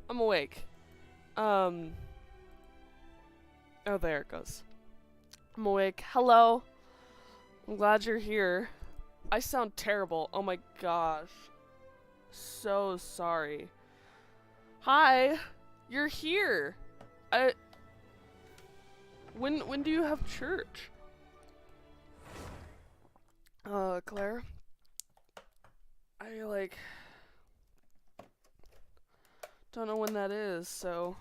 I'm awake. Oh, there it goes. I'm awake. Hello. I'm glad you're here. I sound terrible. Oh my gosh. So sorry. Hi. You're here. When do you have church? Claire. I don't know when that is, so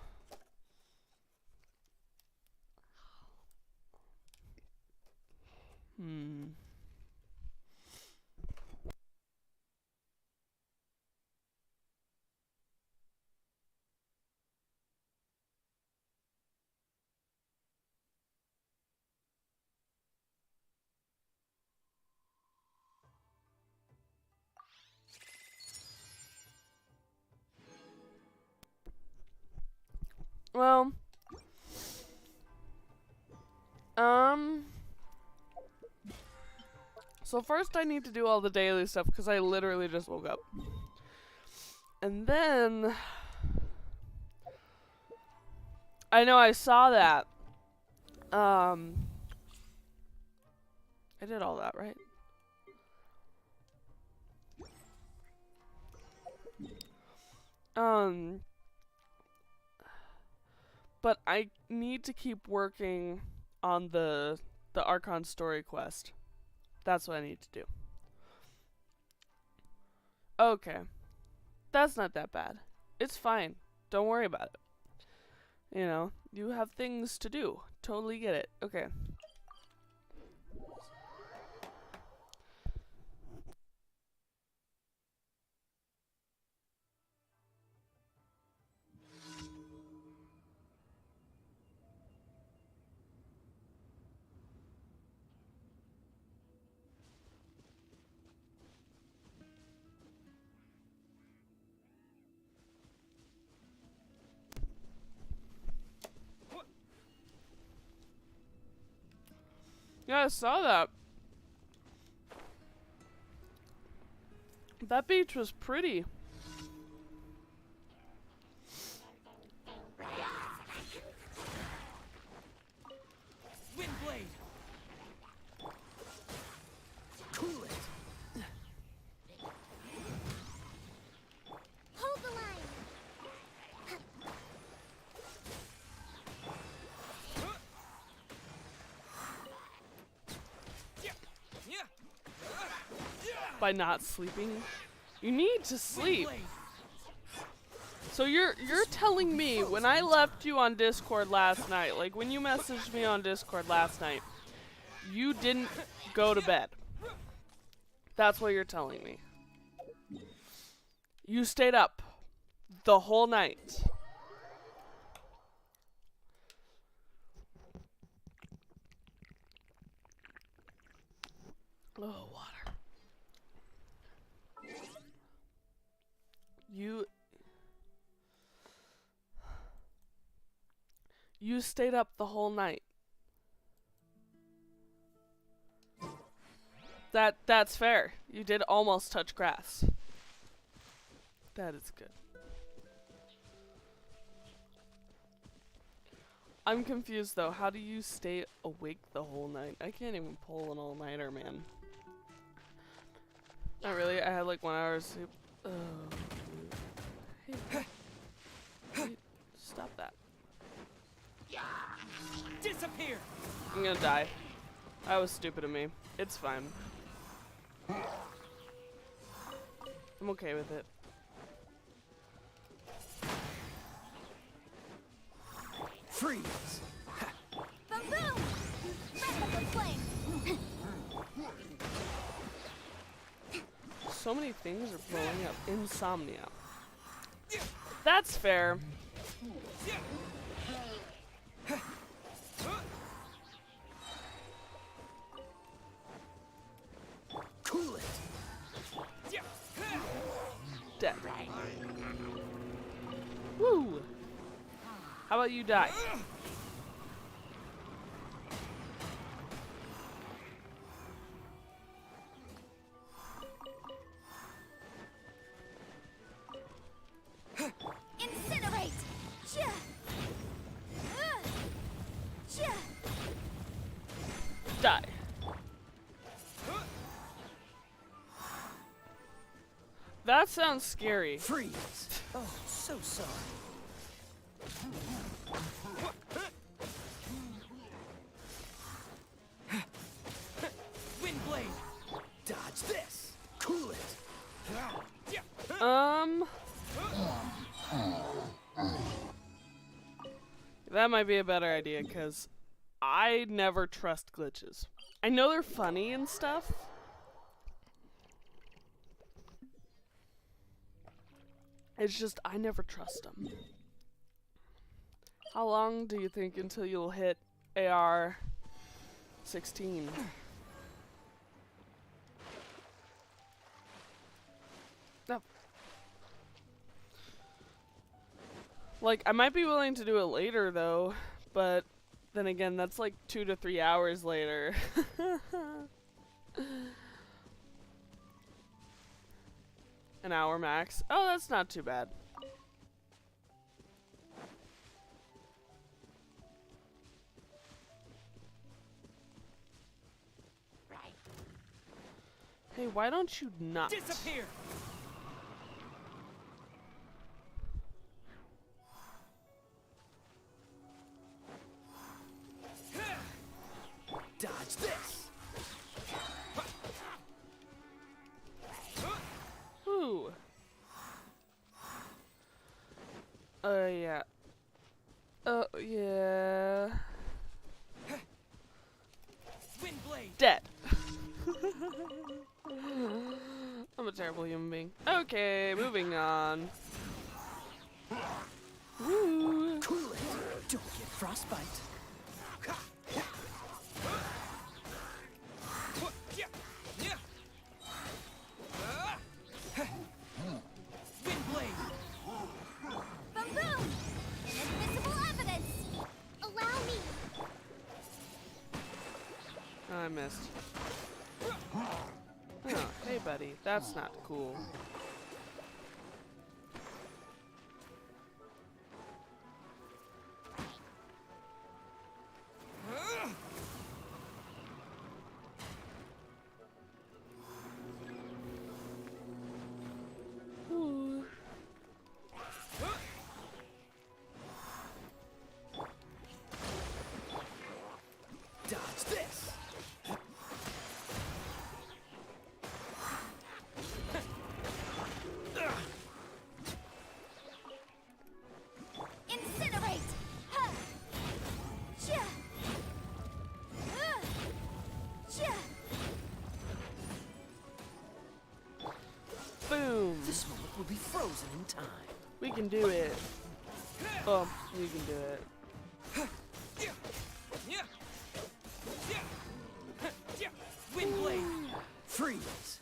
well, so first I need to do all the daily stuff because I literally just woke up. And then I know I saw that. I did all that, right? But I need to keep working on the Archon story quest. That's what I need to do. Okay. That's not that bad. It's fine. Don't worry about it. You know, you have things to do. Totally get it. Okay. Yeah, I saw that. That beach was pretty. Windblade. Cool it. Hold the line. By not sleeping. You need to sleep. So you're telling me when I left you on Discord last night, like when you messaged me on Discord last night, you didn't go to bed. That's what you're telling me. You stayed up the whole night. Oh, water. You stayed up the whole night. That's fair. You did almost touch grass. That is good. I'm confused though. How do you stay awake the whole night? I can't even pull an all-nighter, man. Not really. I had like 1 hour of sleep. Oh. Hey. Hey, stop that. Disappear. I'm gonna die. That was stupid of me. It's fine. I'm okay with it. Freeze. Boom boom. Breath of the flame. So many things are blowing up. Insomnia. That's fair. Cool it. Dead. Woo! How about you die? Incinerate. That sounds scary. Freeze. Oh, so sorry. Wind blade. Dodge this. Cool it. That might be a better idea, because I never trust glitches. I know they're funny and stuff. It's just, I never trust them. How long do you think until you'll hit AR 16? No. Like, I might be willing to do it later, though, but then again, that's like 2 to 3 hours later. An hour max. Oh, that's not too bad. Hey, why don't you not? Disappear. Dodge this. Ooh. Yeah. Yeah. Wind blade. Dead. I'm a terrible human being. Okay, moving on. Woo. Cool it. Don't get frostbite. Wind blade. Boom boom! Inadmissible evidence! Allow me! Oh, I missed. Oh, hey buddy, that's not cool. Ooh. Dodge this. Incinerate! Ha! Chia! Chia! Boom. This moment will be frozen in time. We can do it. Oh, we can do it. Wind blade. Freeze.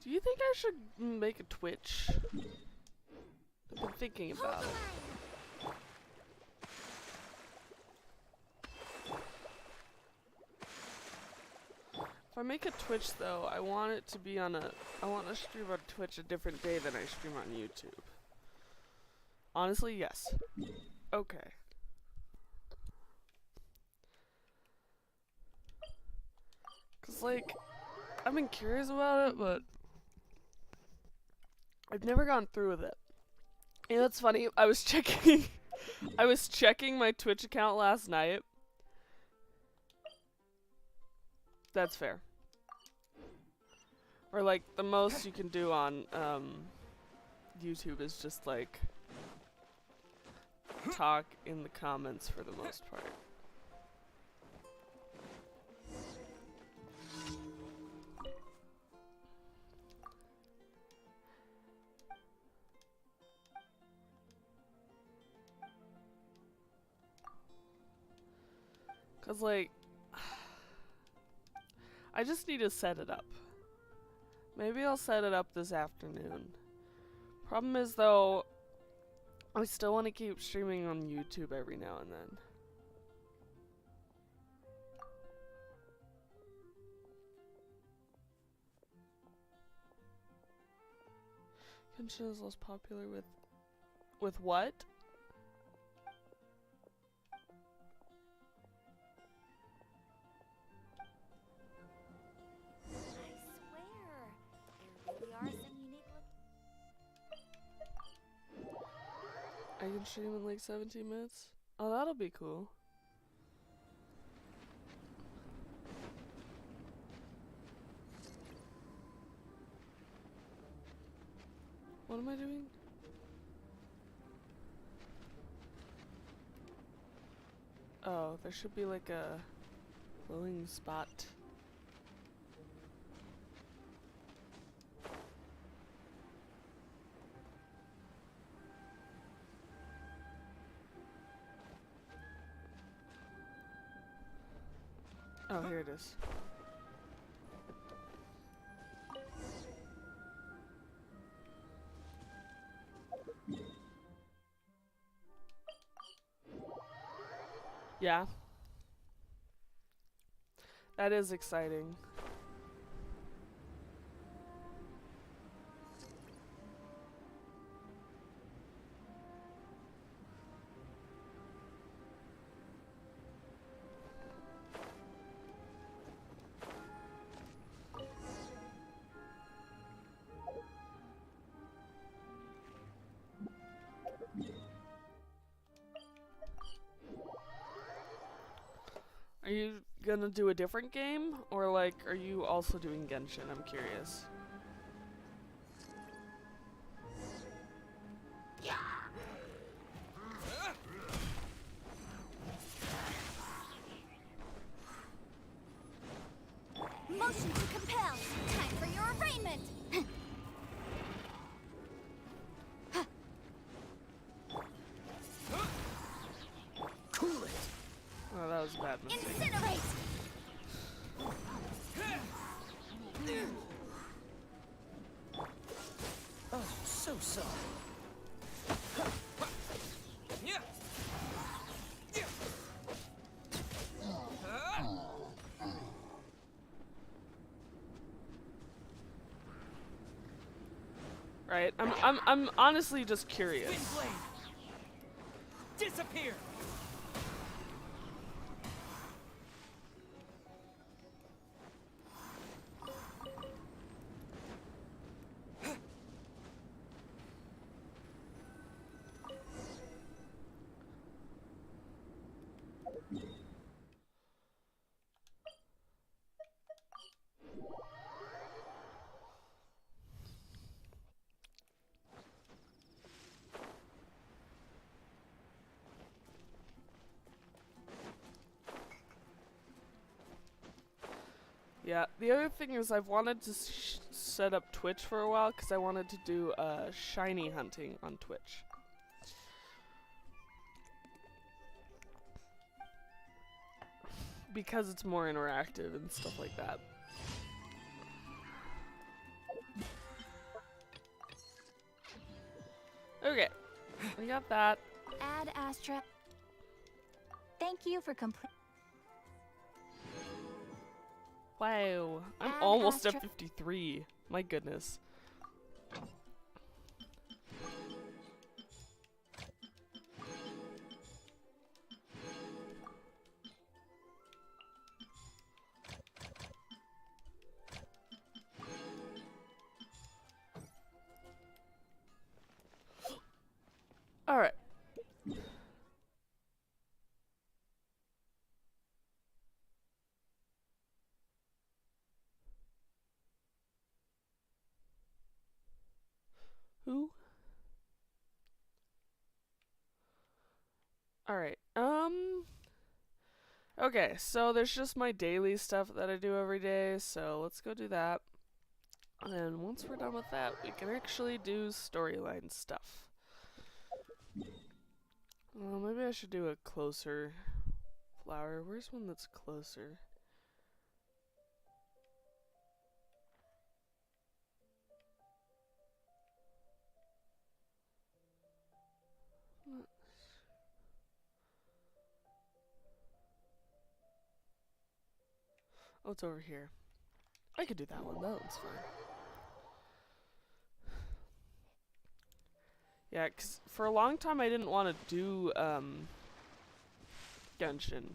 Do you think I should make a Twitch? I've been thinking about it. If I make a Twitch though, I want it to be on I want to stream on Twitch a different day than I stream on YouTube. Honestly, yes. Okay. Cause like, I've been curious about it, but I've never gone through with it. You know what's funny? I was checking my Twitch account last night. That's fair. Or like the most you can do on YouTube is just like talk in the comments for the most part. Cause like, I just need to set it up. Maybe I'll set it up this afternoon. Problem is though, I still want to keep streaming on YouTube every now and then. Genshin is less popular with what? stream in like 17 minutes. Oh, that'll be cool. What am I doing? Oh, there should be like a glowing spot. Oh, here it is. Yeah. That is exciting. Are you gonna do a different game? Or like, are you also doing Genshin? I'm curious. Motion to compel. Time for your arraignment. Cool it. Oh, that was a bad mistake. Incinerate. Oh, so sorry. Yeah. Right. I'm honestly just curious. Windblade. Disappear. Yeah, the other thing is I've wanted to set up Twitch for a while because I wanted to do shiny hunting on Twitch. Because it's more interactive and stuff like that. Okay, we got that. Add Astra. Thank you for complete. Wow, I'm Add almost Astra. at 53. My goodness. All right. Who? All right. Okay, so there's just my daily stuff that I do every day, so let's go do that. And once we're done with that, we can actually do storyline stuff. Well, maybe I should do a closer flower. Where's one that's closer? Oh, it's over here. I could do that one. That one's fine. Yeah, 'cause for a long time I didn't want to do Genshin.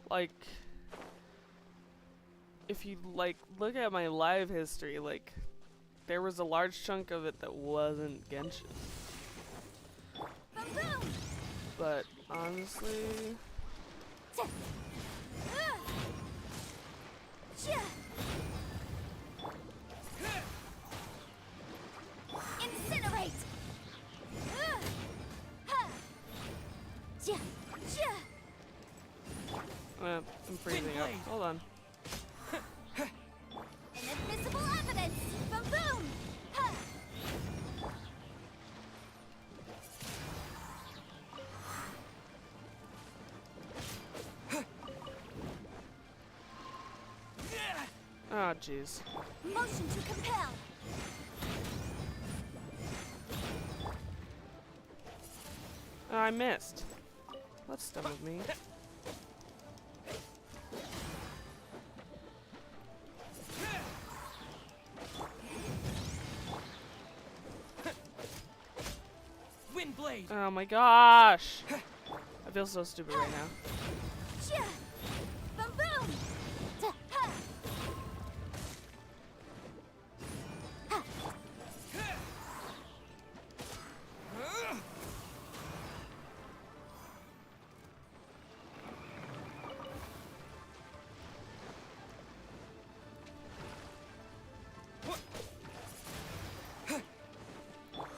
Like, if you like look at my live history, like there was a large chunk of it that wasn't Genshin. but honestly, Incinerate! I'm freezing up. Hold on. Inadmissible evidence! Boom boom! Oh, jeez. Motion to compel! Oh, I missed. That's dumb of me. Windblade. Oh my gosh! I feel so stupid right now. Boom boom!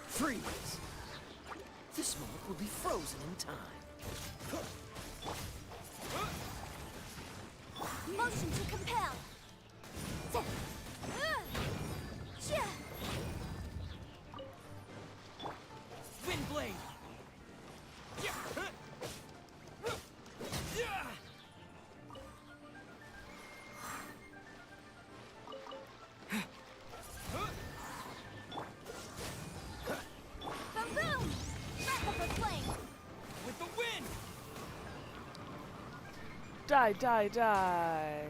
Freeze. This moment will be frozen in time. Motion to compel! Windblade. Boom boom! Breath of the flame! With the wind. Die, die, die!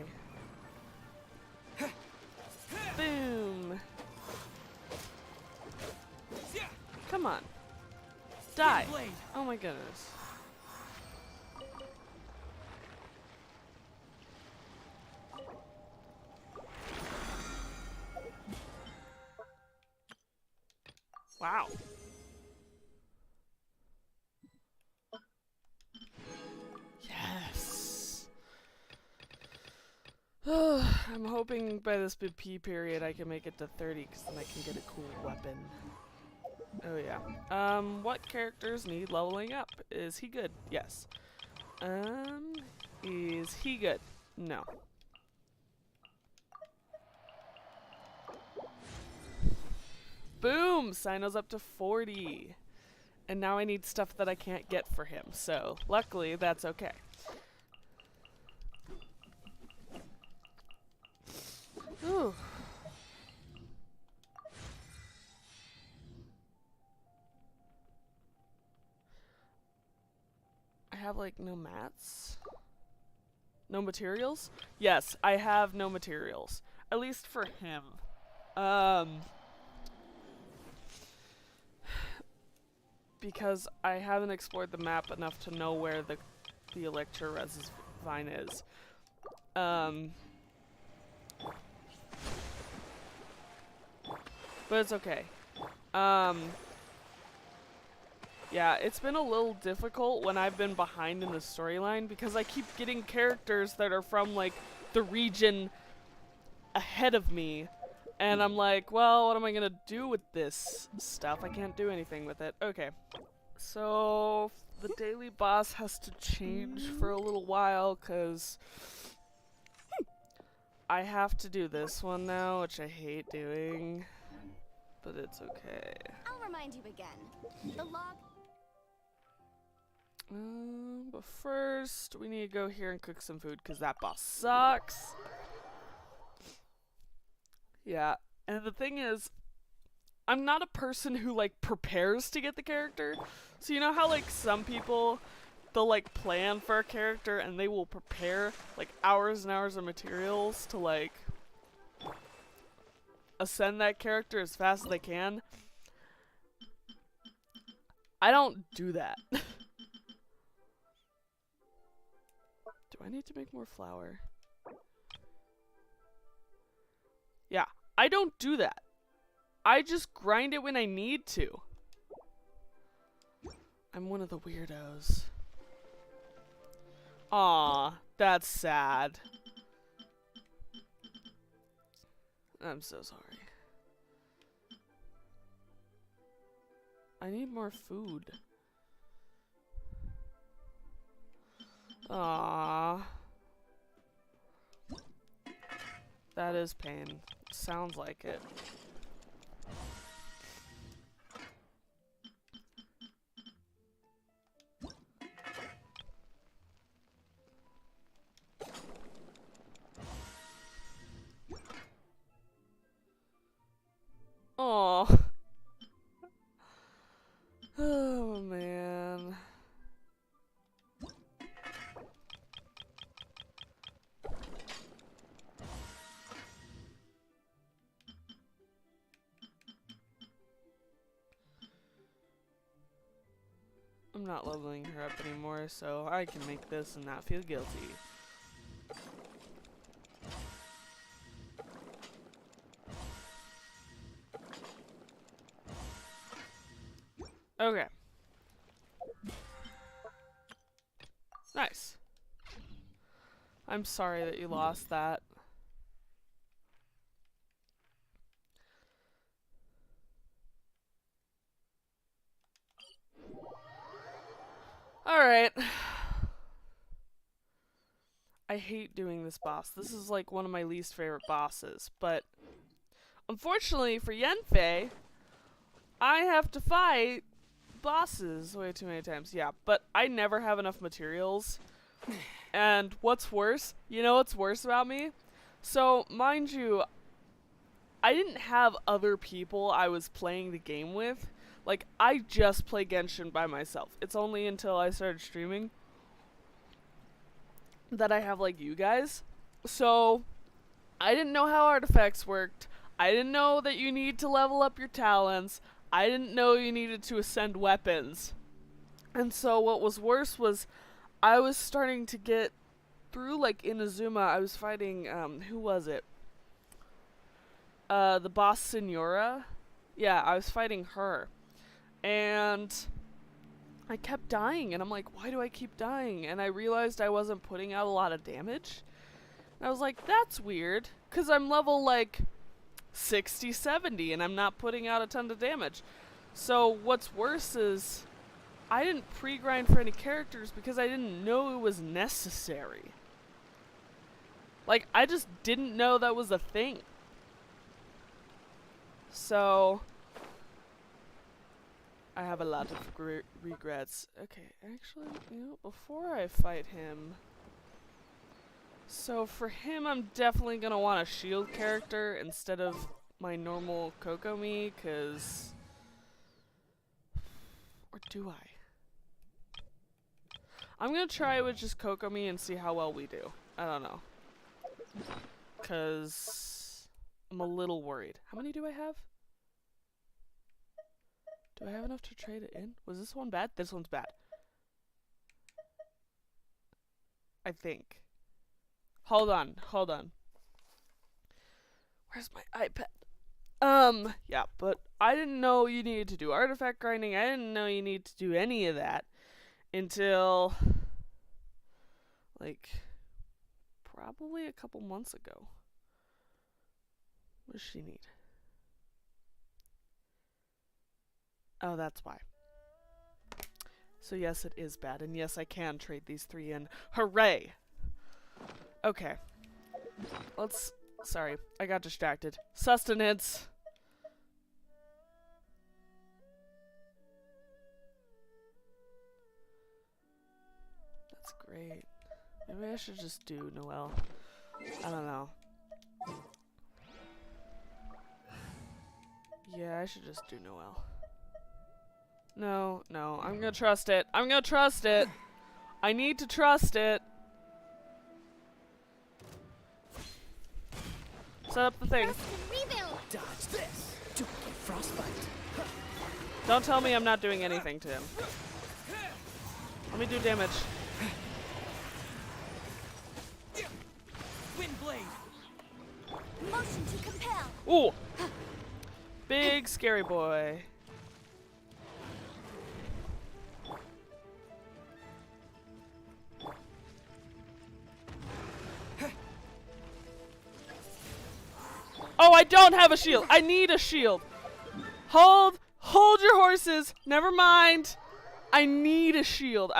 Boom! Come on. Die! Windblade. Oh my goodness. Wow. Yes. I'm hoping by this BP period I can make it to 30 because then I can get a cool weapon. Oh yeah. What characters need leveling up? Is he good? Yes. Is he good? No. Boom! Sino's up to 40. And now I need stuff that I can't get for him, so luckily that's okay. Ooh. I have like no mats? No materials? Yes, I have no materials. At least for him. Because I haven't explored the map enough to know where the Electro-Res's vine is. But it's okay. Yeah, it's been a little difficult when I've been behind in the storyline because I keep getting characters that are from like the region ahead of me. And I'm like, well, what am I gonna do with this stuff? I can't do anything with it. Okay. So, the daily boss has to change for a little while, because I have to do this one now, which I hate doing. But it's okay. I'll remind you again. The log. But first, we need to go here and cook some food, because that boss sucks. Yeah, and the thing is, I'm not a person who, like, prepares to get the character. So you know how, like, some people, they'll, like, plan for a character and they will prepare, like, hours and hours of materials to, like, ascend that character as fast as they can? I don't do that. Do I need to make more flour? Yeah, I don't do that. I just grind it when I need to. I'm one of the weirdos. Aw, that's sad. I'm so sorry. I need more food. Aww. That is pain. Sounds like it. Aww. Oh man. I'm not leveling her up anymore, so I can make this and not feel guilty. Okay. Nice. I'm sorry that you lost that. Alright. I hate doing this boss. This is like one of my least favorite bosses, but unfortunately for Yenfei, I have to fight bosses way too many times. Yeah, but I never have enough materials. And what's worse, you know what's worse about me? So, mind you, I didn't have other people I was playing the game with. Like, I just play Genshin by myself. It's only until I started streaming that I have, like, you guys. So, I didn't know how artifacts worked. I didn't know that you need to level up your talents. I didn't know you needed to ascend weapons. And so what was worse was I was starting to get through, like, Inazuma. I was fighting, who was it? The boss Senora? Yeah, I was fighting her. And I kept dying, and I'm like, why do I keep dying? And I realized I wasn't putting out a lot of damage. And I was like, that's weird, because I'm level, like, 60, 70, and I'm not putting out a ton of damage. So what's worse is I didn't pre-grind for any characters because I didn't know it was necessary. Like, I just didn't know that was a thing. So I have a lot of regrets. Okay, actually, you know, before I fight him... So for him, I'm definitely going to want a shield character instead of my normal Kokomi, because... Or do I? I'm going to try with just Kokomi and see how well we do. I don't know. Because I'm a little worried. How many do I have? Do I have enough to trade it in? Was this one bad? This one's bad. I think. Hold on, hold on. Where's my iPad? Yeah, but I didn't know you needed to do artifact grinding. I didn't know you need to do any of that until, like, probably a couple months ago. What does she need? Oh, that's why. So yes, it is bad, and yes, I can trade these 3 in. Hooray! Okay. Let's... Sorry, I got distracted. Sustenance! That's great. Maybe I should just do Noelle. I don't know. Yeah, I should just do Noelle. No, no, I'm gonna trust it. I'm gonna trust it! I need to trust it! Set up the thing. Dodge this. Duplicate frostbite. Don't tell me I'm not doing anything to him. Let me do damage. Wind blade. Motion to compel. Ooh! Big scary boy. Oh, I don't have a shield. I need a shield. Hold your horses. Never mind. I need a shield.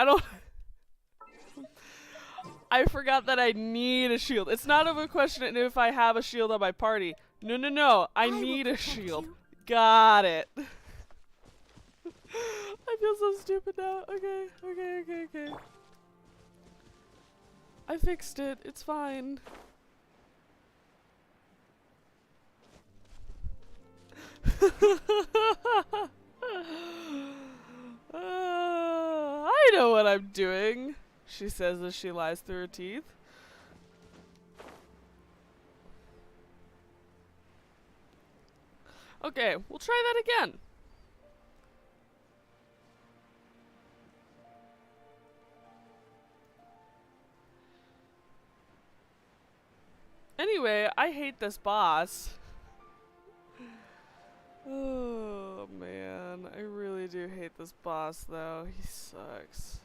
I forgot that I need a shield. It's not of a question if I have a shield on my party. No. I need a shield. Got it. I feel so stupid now. Okay. I fixed it. It's fine. I know what I'm doing, she says as she lies through her teeth. Okay, we'll try that again. Anyway, I hate this boss. Oh man, I really do hate this boss though. He sucks.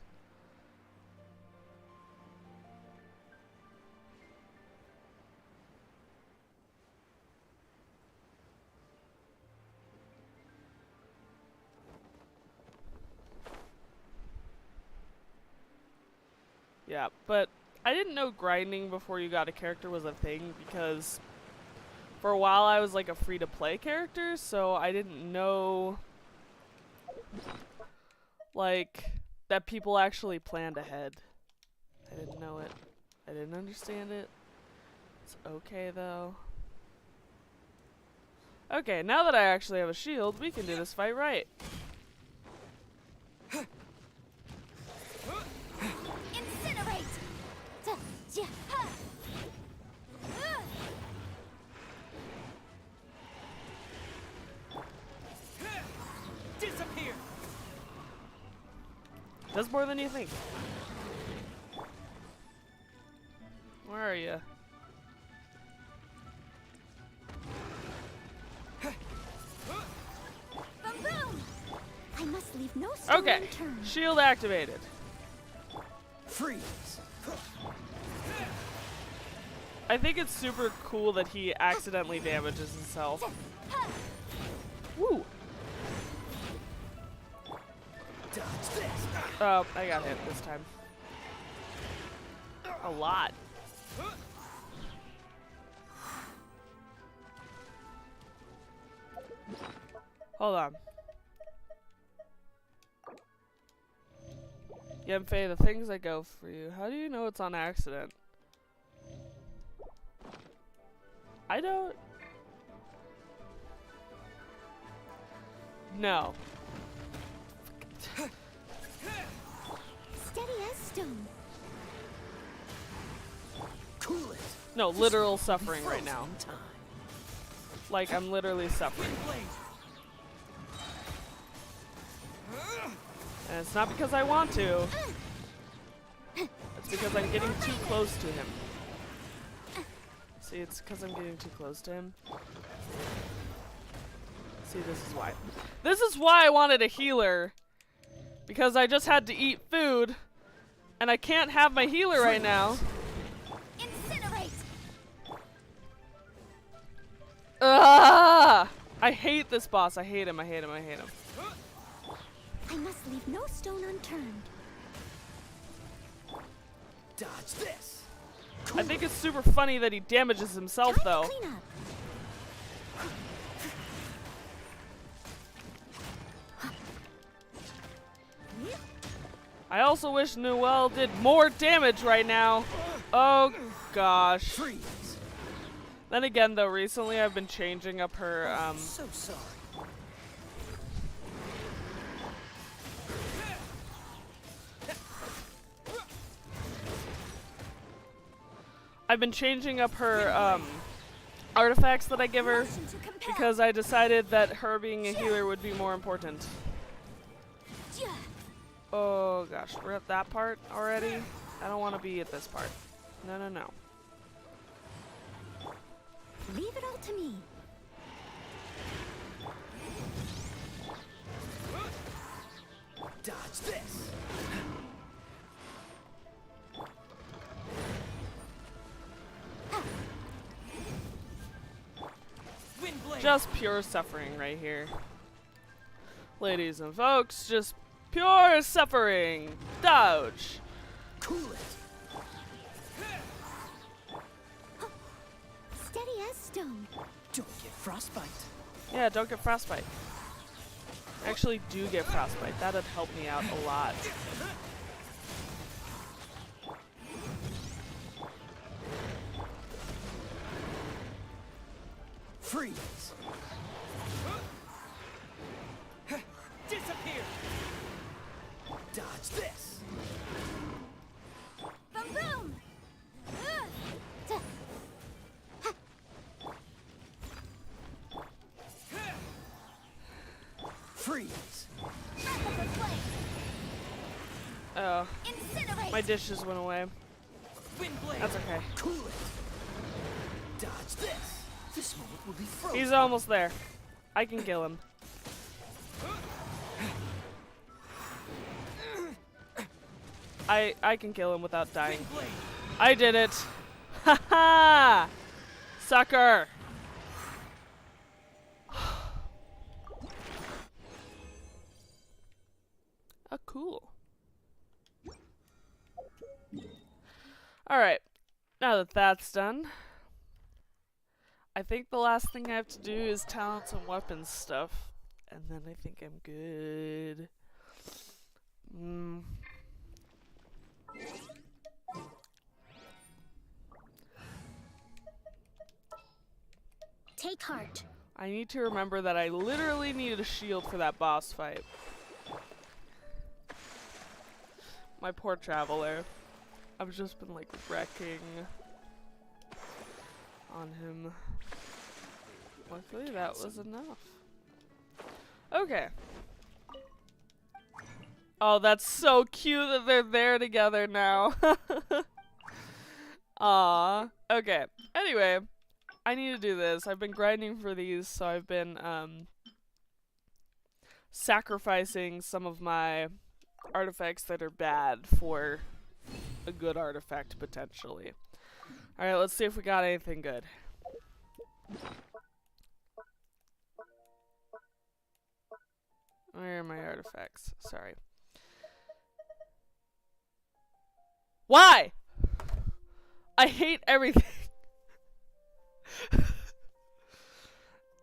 Yeah, but I didn't know grinding before you got a character was a thing because for a while I was like a free-to-play character, so I didn't know like that people actually planned ahead. I didn't know it. I didn't understand it. It's okay though. Okay, now that I actually have a shield, we can do this fight right. Incinerate! Disappear! Does more than you think. Where are you? Boom! I must leave no stone Okay, unturned. shield activated. Freeze! I think it's super cool that he accidentally damages himself. Woo! Dodge this! Oh, I got hit this time. A lot. Hold on. Yenfei, the things I go for you. How do you know it's on accident? I don't. No. Steady as stone. Cool it! No, literal suffering right now. In time. Like, I'm literally suffering. And it's not because I want to. It's because I'm getting too close to him. See, it's because I'm getting too close to him. See, this is why. This is why I wanted a healer. Because I just had to eat food. And I can't have my healer right now. Incinerate! Ugh! I hate this boss. I hate him. I must leave no stone unturned. Dodge this! I think it's super funny that he damages himself, Time though. to clean up. I also wish Noelle did more damage right now. Oh, gosh. Freeze! Then again, though, recently I've been changing up her, So sorry. artifacts that I give her Motion to compel. because I decided that her being a healer would be more important. Yeah. Oh gosh, we're at that part already? I don't want to be at this part. No. Leave it all to me. Dodge this! Just pure suffering right here. Ladies and folks, just pure suffering. Dodge. Cool it. Steady as stone. Don't get frostbite. Yeah, don't get frostbite. Actually, do get frostbite. That'd help me out a lot. Freeze. Disappear. Dodge this. Boom boom. Freeze. Oh, Incinerate. my dishes went away. Wind blade. That's okay. Cool it. Dodge this. This moment will be frozen. He's almost there. I can kill him. I can kill him without dying. Wind blade. I did it. Ha ha! Sucker! Oh, cool. Alright. Now that that's done, I think the last thing I have to do is talents and weapons stuff. And then I think I'm good. Take heart. I need to remember that I literally needed a shield for that boss fight. My poor traveler. I've just been like wrecking on him. Luckily that was enough. Okay. Oh, that's so cute that they're there together now. Aw. Okay. Anyway, I need to do this. I've been grinding for these, so I've been sacrificing some of my artifacts that are bad for a good artifact potentially. Alright, let's see if we got anything good. Where are my artifacts? Sorry. Why? I hate everything.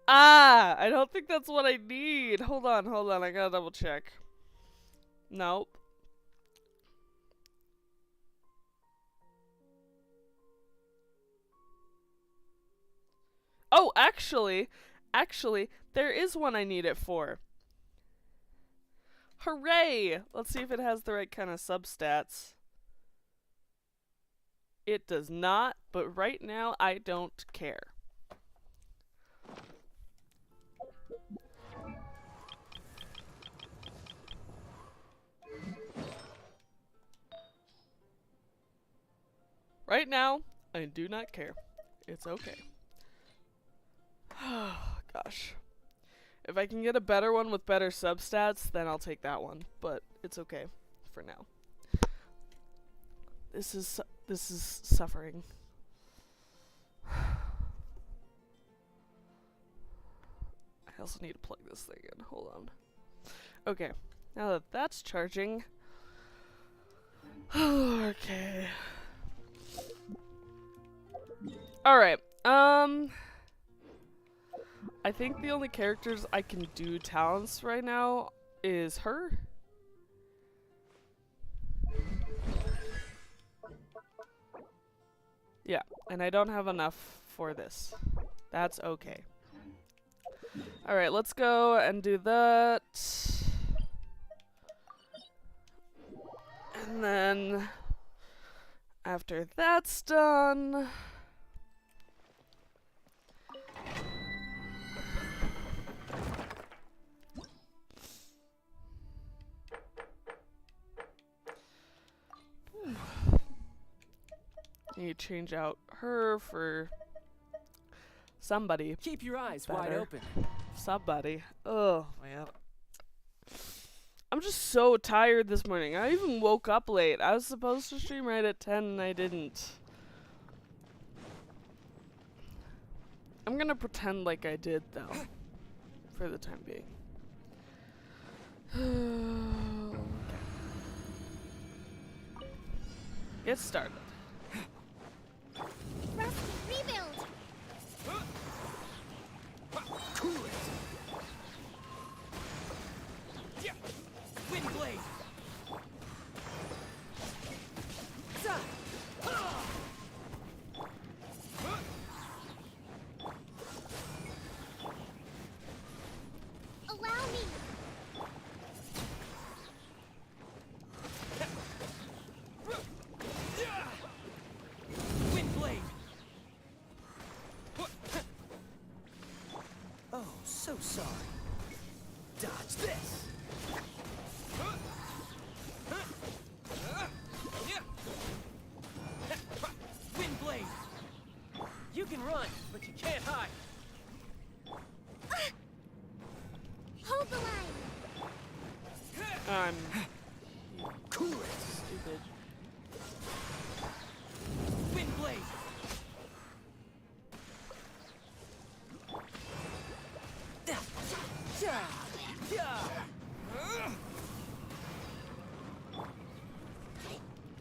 Ah, I don't think that's what I need. Hold on, I gotta double check. Nope. Oh, actually, there is one I need it for. Hooray! Let's see if it has the right kind of substats. It does not, but right now I don't care. Right now, I do not care. It's okay. Gosh. If I can get a better one with better substats, then I'll take that one. But it's okay for now. This is suffering. I also need to plug this thing in. Hold on. Okay. Now that that's charging. Okay. Alright. I think the only characters I can do talents right now is her. Yeah, and I don't have enough for this. That's okay. Alright, let's go and do that. And then after that's done, need to change out her for somebody. Keep your eyes wide Better. open. Somebody. Oh, man. I'm just so tired this morning. I even woke up late. I was supposed to stream right at 10 and I didn't. I'm I'm gonna pretend like I did though, for the time being. Okay. Get started. Rusty, rebuild! Cool it! Yeah. Wind blade! Za! Allow me! Wind blade! Oh, so sorry. Dodge this! Wind blade! You can run, but you can't hide. Hold the line! I'm Cool it! stupid. Wind blade!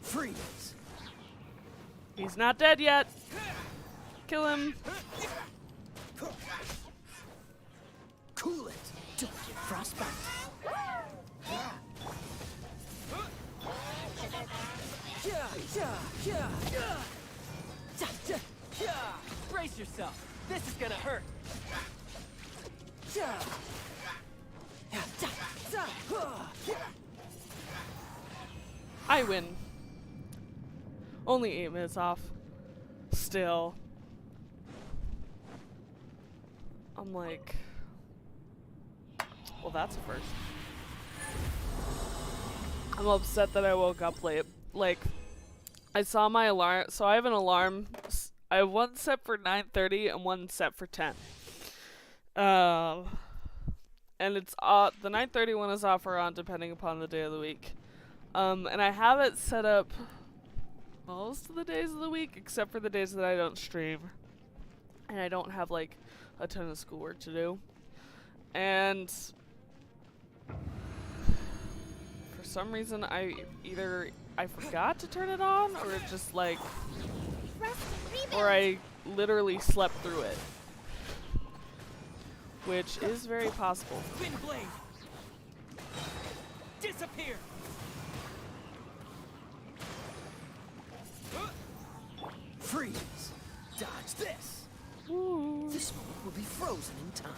Freeze! He's not dead yet. Kill him. Cool it! Don't get frostbite! Brace yourself! This is gonna hurt! I win. Only 8 minutes off. Still. I'm like, well, that's a first. I'm upset that I woke up late. Like, I saw my alarm. So I have an alarm. I have one set for 9:30 and one set for 10. And it's the 9:30 one is off or on depending upon the day of the week. And I have it set up most of the days of the week except for the days that I don't stream and I don't have like a ton of schoolwork to do. And for some reason I forgot to turn it on or it just like or I literally slept through it. Which is very possible. Wind blade! Disappear! Freeze! Dodge this! Ooh. This moment will be frozen in time.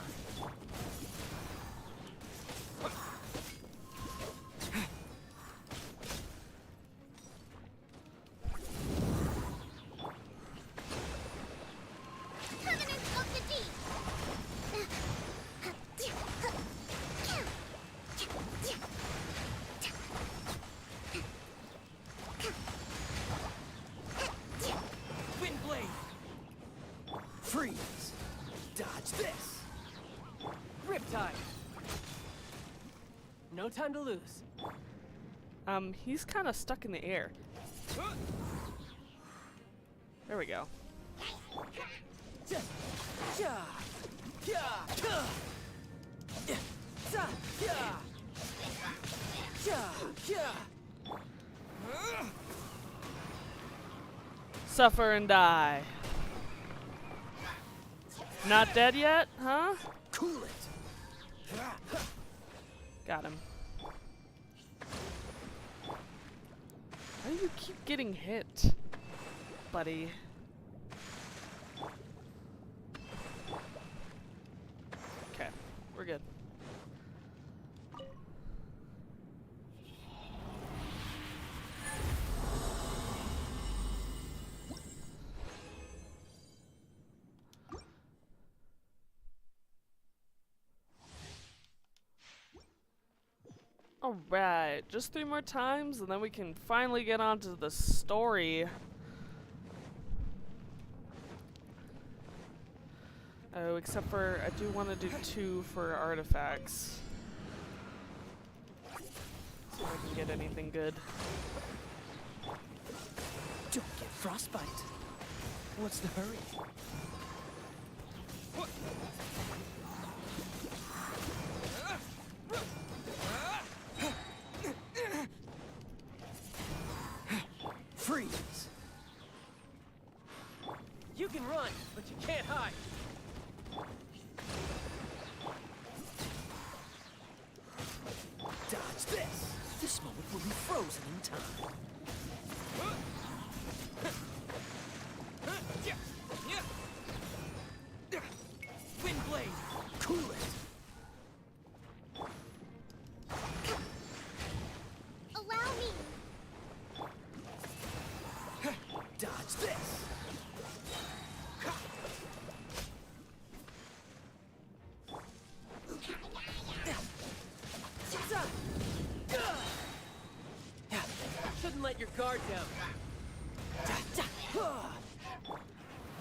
Permanence of the deep! Wind blade! Freeze! Dodge this! Riptide! No time to lose. He's kind of stuck in the air. There we go. Suffer and die. Not dead yet, huh? Cool it! Got him. Why do you keep getting hit, buddy? Okay, we're good. Alright, just 3 more times and then we can finally get on to the story. Oh, except for I do want to do 2 for artifacts. See if I can get anything good. Don't get frostbite. What's the hurry? Freeze! You can run, but you can't hide. Dodge this! This moment will be frozen in time. Wind blade! Cool it! Allow me. Dodge this! Shouldn't let your guard down.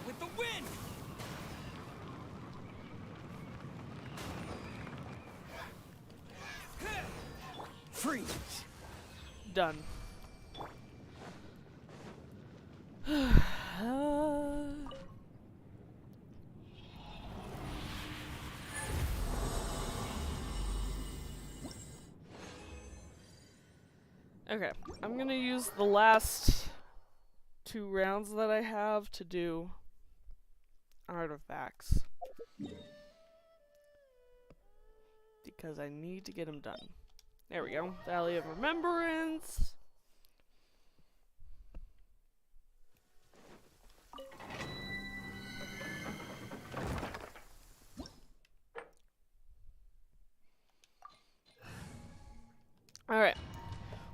With the wind! Freeze! Done. Okay, I'm gonna use the last 2 rounds that I have to do artifacts. Because I need to get them done. There we go. Valley of Remembrance. Alright.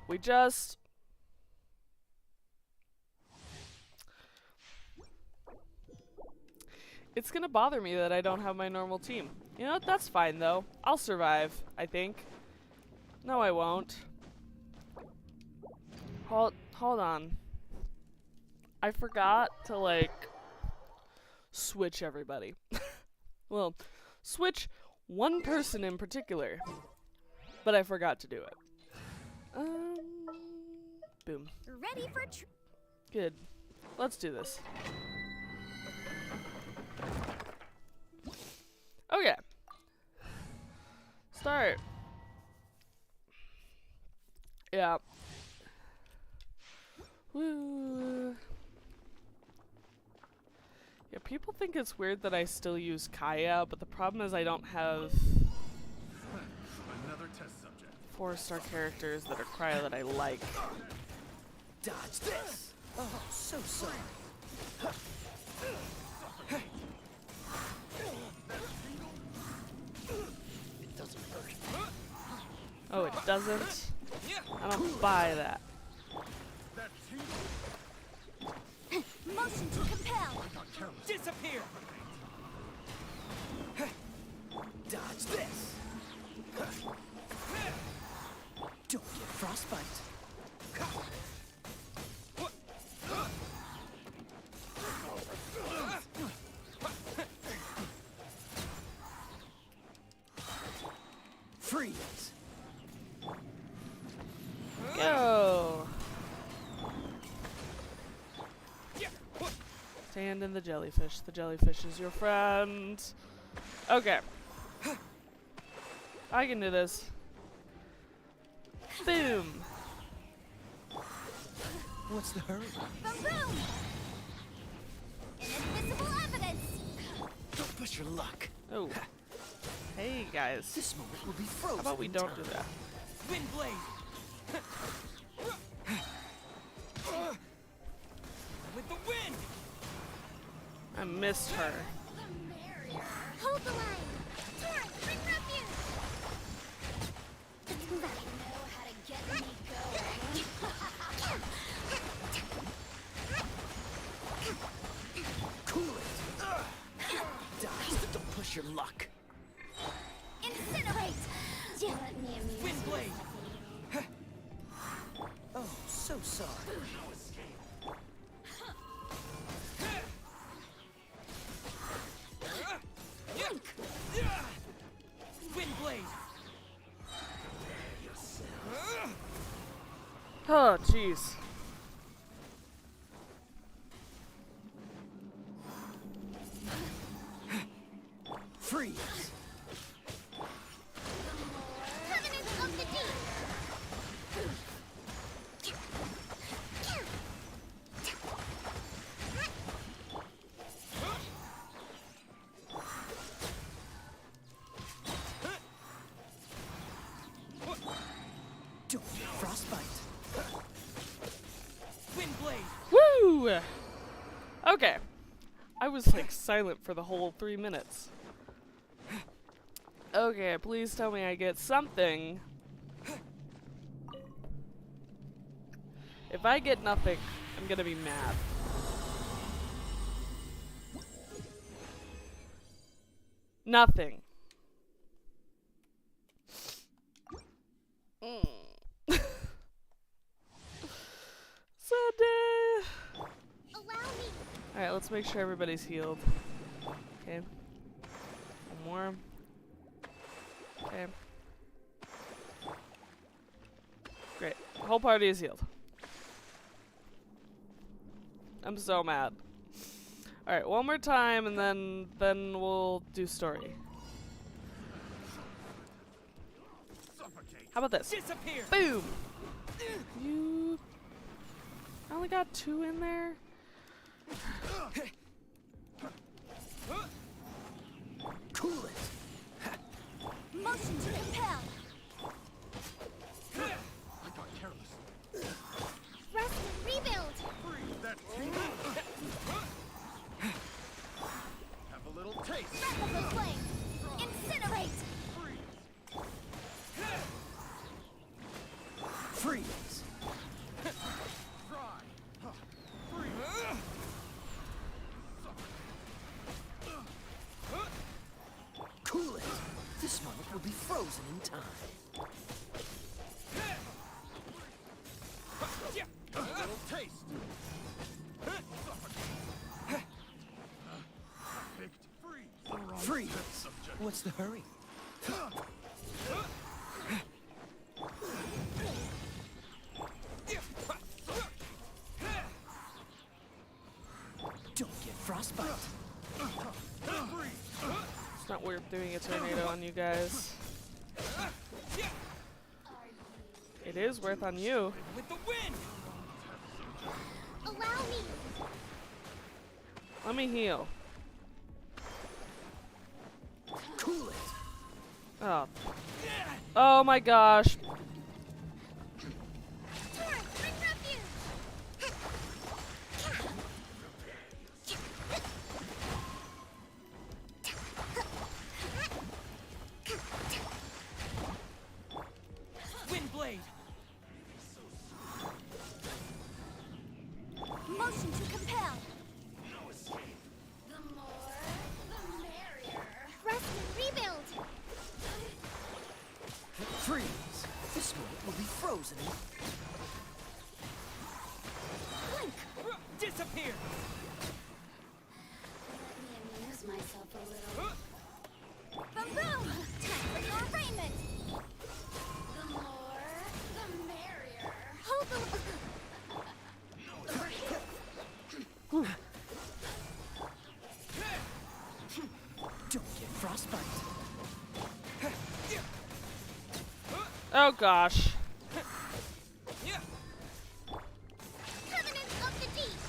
We just... It's gonna bother me that I don't have my normal team. You know what? That's fine, though. I'll survive, I think. No, I won't. Hold on. I forgot to, like, switch everybody. Well, switch one person in particular. But I forgot to do it. Boom. Ready for Good. Let's do this. Okay. Start. Yeah. Woo. Yeah, people think it's weird that I still use Kaya, but the problem is I don't have Another test subject. 4-star characters that are cryo that I like. Dodge this! Oh, so sorry. It doesn't hurt. Oh, it doesn't? I don't buy that. That tingle. motion to compel. Disappear! Dodge this! Don't get frostbite. Freeze! Go! Stand in the jellyfish. The jellyfish is your friend. Okay. I can do this. Boom! What's the hurry? Boom! Invisible evidence. Don't push your luck. Oh. Hey, guys. This moment will be frozen. How about we in don't time. do that? Wind blade. With the wind. I missed her. Hold the line. Torrent, bring refuge. Know how to get me Cool it. Dodge, but don't push your luck. Incinerate. Wind blade. Oh, so sorry. Wind blade. Oh, jeez. Freeze. Covenant of the Deep. Don't get frostbite. Wind blade. Woo! Okay. I was like silent for the whole 3 minutes. Okay, please tell me I get something. If I get nothing, I'm gonna be mad. Nothing. Sunday. Allow me. Alright, let's make sure everybody's healed. Okay. One more. Okay. Great. The whole party is healed. I'm so mad. Alright, one more time and then we'll do story. Suffocate. How about this? Disappear. Boom! You... I only got 2 in there? Cool it. Motion to compel. I got careless. Rest and rebuild. Freeze. That's have a little taste. Breath of the flame. Incinerate. Freeze. Freeze. Dry. Huh. Freeze. Cool it. This moment will be frozen in time. Have a little taste. Picked. Freeze. Freeze. Subject. What's the hurry? Don't get frostbite. Freeze. It's not worth doing a tornado on you guys. It is worth on you. With the wind. Allow me. Let me heal. Cool it. Oh. Oh my gosh. Torrent, bring refuge. Wind blade. Motion to compel. The more, the merrier. Rest and rebuild. Freeze. This moment will be frozen in... Blink. Disappear. Let me amuse myself a little. Boom boom. Time for your arraignment. The more, the merrier. Hold the... Don't get frostbite. Oh gosh. Covenant of the Deep.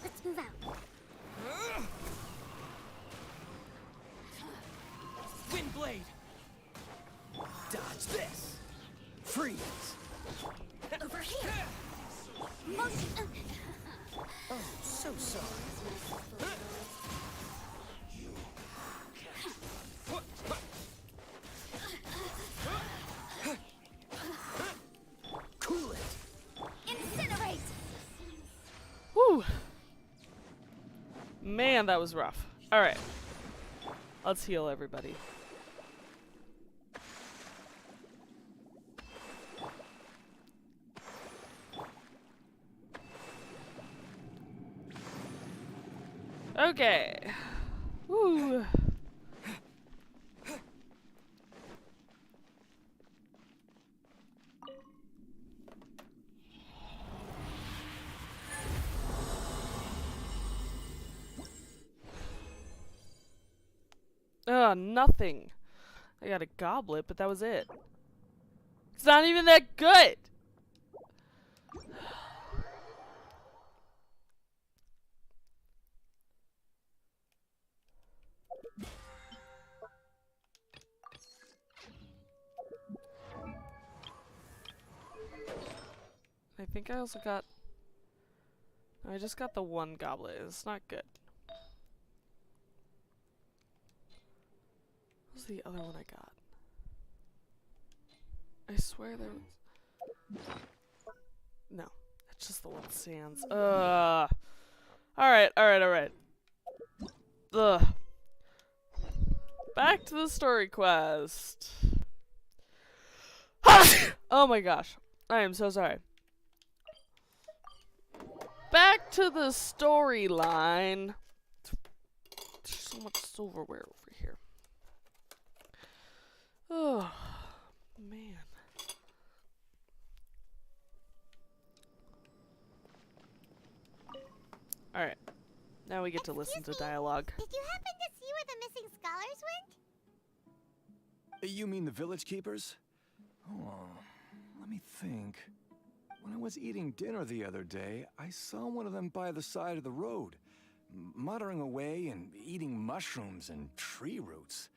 Let's move out. Wind blade. Dodge this. Freeze. Over here. Motion... Oh, so sorry. Cool it. Incinerate. Whew. Man, that was rough. Alright. Let's heal everybody. Okay. Woo. nothing. I got a goblet, but that was it. It's not even that good. I think I also got... I just got the one goblet. It's not good. What was the other one I got? I swear there was... No. That's just the one sans. Alright. Ugh. Back to the story quest. Oh my gosh. I am so sorry. Back to the storyline. There's so much silverware over here. Oh, man. Alright. Now we get to listen to dialogue. Did you happen to see where the missing scholars went? You mean the village keepers? Oh, let me think. When I was eating dinner the other day, I saw one of them by the side of the road, muttering away and eating mushrooms and tree roots.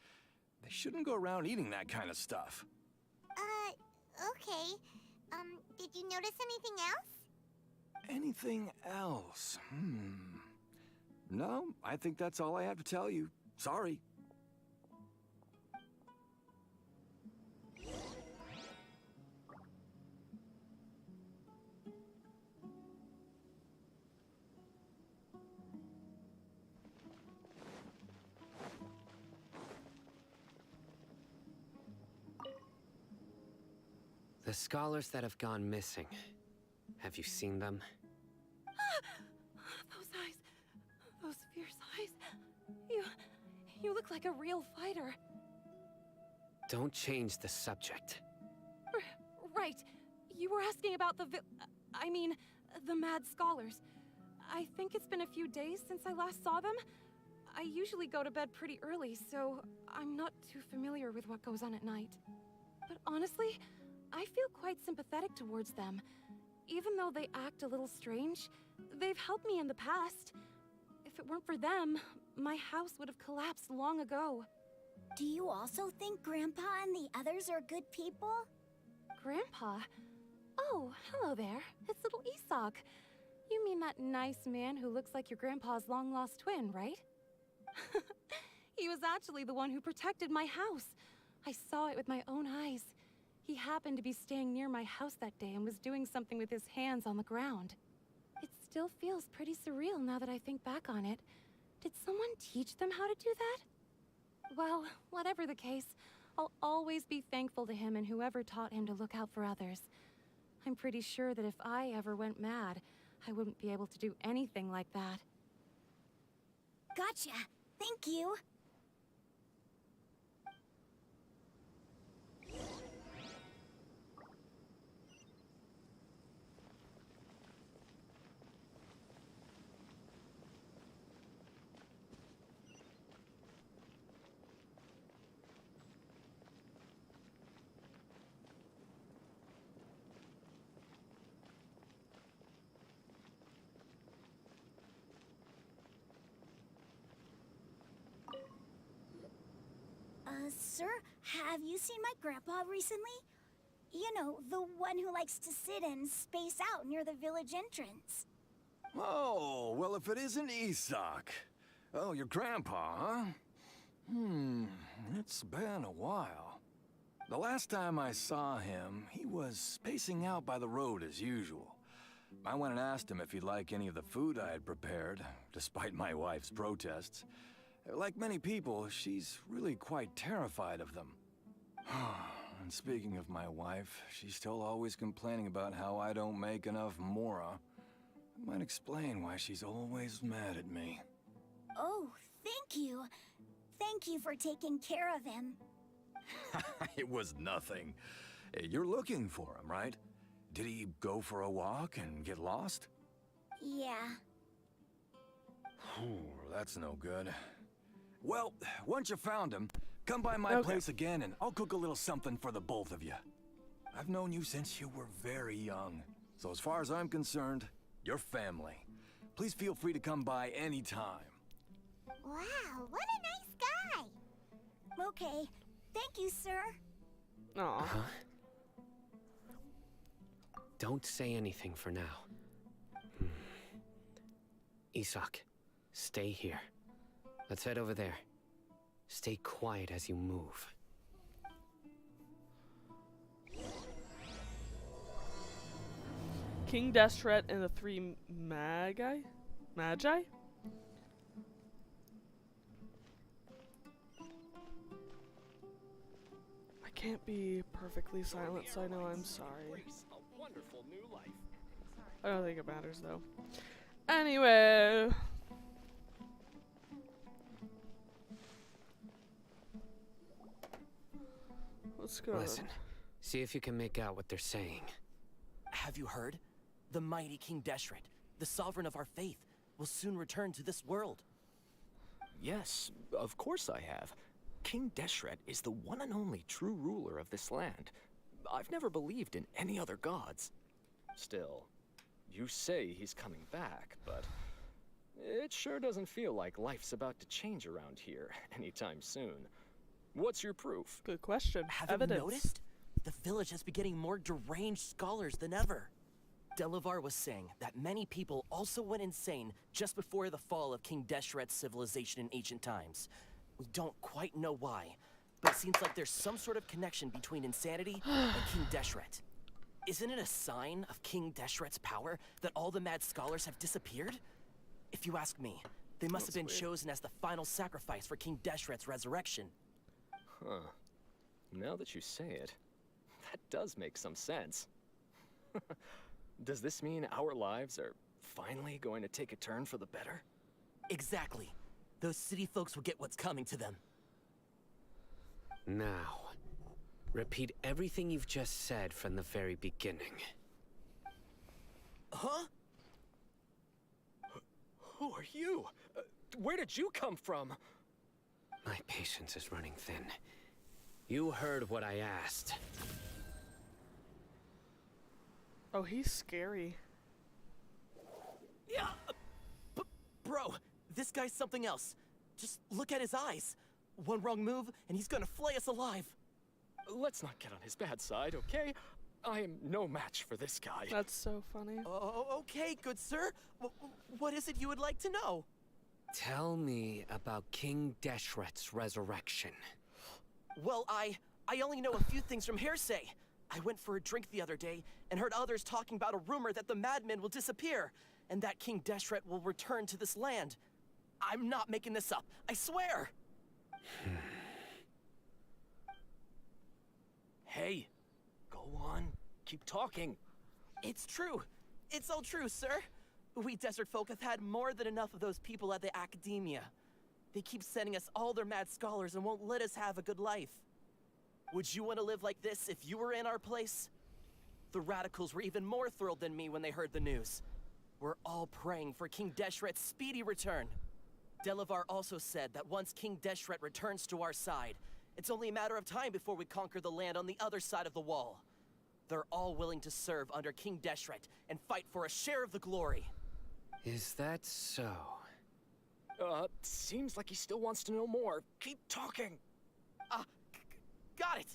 They shouldn't go around eating that kind of stuff. Okay. Did you notice anything else? Anything else? No, I think that's all I have to tell you. Sorry. The scholars that have gone missing. Have you seen them? Those eyes. Those fierce eyes. You look like a real fighter. Don't change the subject. Right. You were asking about the the mad scholars. I think it's been a few days since I last saw them. I usually go to bed pretty early, so I'm not too familiar with what goes on at night. But honestly, I feel quite sympathetic towards them. Even though they act a little strange, they've helped me in the past. If it weren't for them, my house would have collapsed long ago. Do you also think Grandpa and the others are good people? Grandpa? Oh, hello there. It's little Isak. You mean that nice man who looks like your grandpa's long-lost twin, right? He was actually the one who protected my house. I saw it with my own eyes. He happened to be staying near my house that day and was doing something with his hands on the ground. It still feels pretty surreal now that I think back on it. Did someone teach them how to do that? Well, whatever the case, I'll always be thankful to him and whoever taught him to look out for others. I'm pretty sure that if I ever went mad, I wouldn't be able to do anything like that. Gotcha. Thank you. Sir, have you seen my grandpa recently? You know, the one who likes to sit and space out near the village entrance. Oh, well, if it isn't Isak. Oh, your grandpa, huh? It's been a while. The last time I saw him, he was spacing out by the road as usual. I went and asked him if he'd like any of the food I had prepared, despite my wife's protests. Like many people, she's really quite terrified of them. And speaking of my wife, she's still always complaining about how I don't make enough mora. It might explain why she's always mad at me. Oh, thank you. Thank you for taking care of him. It was nothing. You're looking for him, right? Did he go for a walk and get lost? Yeah. That's no good. Well, once you found him, Come by my Okay. place again and I'll cook a little something for the both of you. I've known you since you were very young. So as far as I'm concerned, you're family. Please feel free to come by anytime. Wow, what a nice guy. Okay, thank you, sir. Aw. Huh? Don't say anything for now. Isak, stay here. Let's head over there. Stay quiet as you move. King Destret and the three Magi? Magi? I can't be perfectly silent, so I know I'm sorry. A wonderful new life. I don't think it matters though. Anyway. Let's go. Listen, see if you can make out what they're saying. Have you heard? The mighty King Deshret, the sovereign of our faith, will soon return to this world. Yes, of course I have. King Deshret is the one and only true ruler of this land. I've never believed in any other gods. Still, you say he's coming back, but it sure doesn't feel like life's about to change around here anytime soon. What's your proof? Good question. Have Evidence. you noticed? The village has been getting more deranged scholars than ever. Delavar was saying that many people also went insane just before the fall of King Deshret's civilization in ancient times. We don't quite know why, but it seems like there's some sort of connection between insanity and King Deshret. Isn't it a sign of King Deshret's power that all the mad scholars have disappeared? If you ask me, they must have been chosen as the final sacrifice for King Deshret's resurrection. Huh. Now that you say it, that does make some sense. Does this mean our lives are finally going to take a turn for the better? Exactly. Those city folks will get what's coming to them. Now, repeat everything you've just said from the very beginning. Huh? Who are you? Where did you come from? My patience is running thin. You heard what I asked. Oh, he's scary. Yeah. Bro, this guy's something else. Just look at his eyes. One wrong move, and he's gonna flay us alive. Let's not get on his bad side, okay? I am no match for this guy. That's so funny. Oh, okay, good sir. What is it you would like to know? Tell me about King Deshret's resurrection. Well, I only know a few things from hearsay. I went for a drink the other day and heard others talking about a rumor that the madmen will disappear and that King Deshret will return to this land. I'm not making this up, I swear! Hey, go on. Keep talking. It's true. It's all true, sir. We desert folk have had more than enough of those people at the academia. They keep sending us all their mad scholars and won't let us have a good life. Would you want to live like this if you were in our place? The radicals were even more thrilled than me when they heard the news. We're all praying for King Deshret's speedy return. Delavar also said that once King Deshret returns to our side, it's only a matter of time before we conquer the land on the other side of the wall. They're all willing to serve under King Deshret and fight for a share of the glory. Is that so? Seems like he still wants to know more. Keep talking. Got it!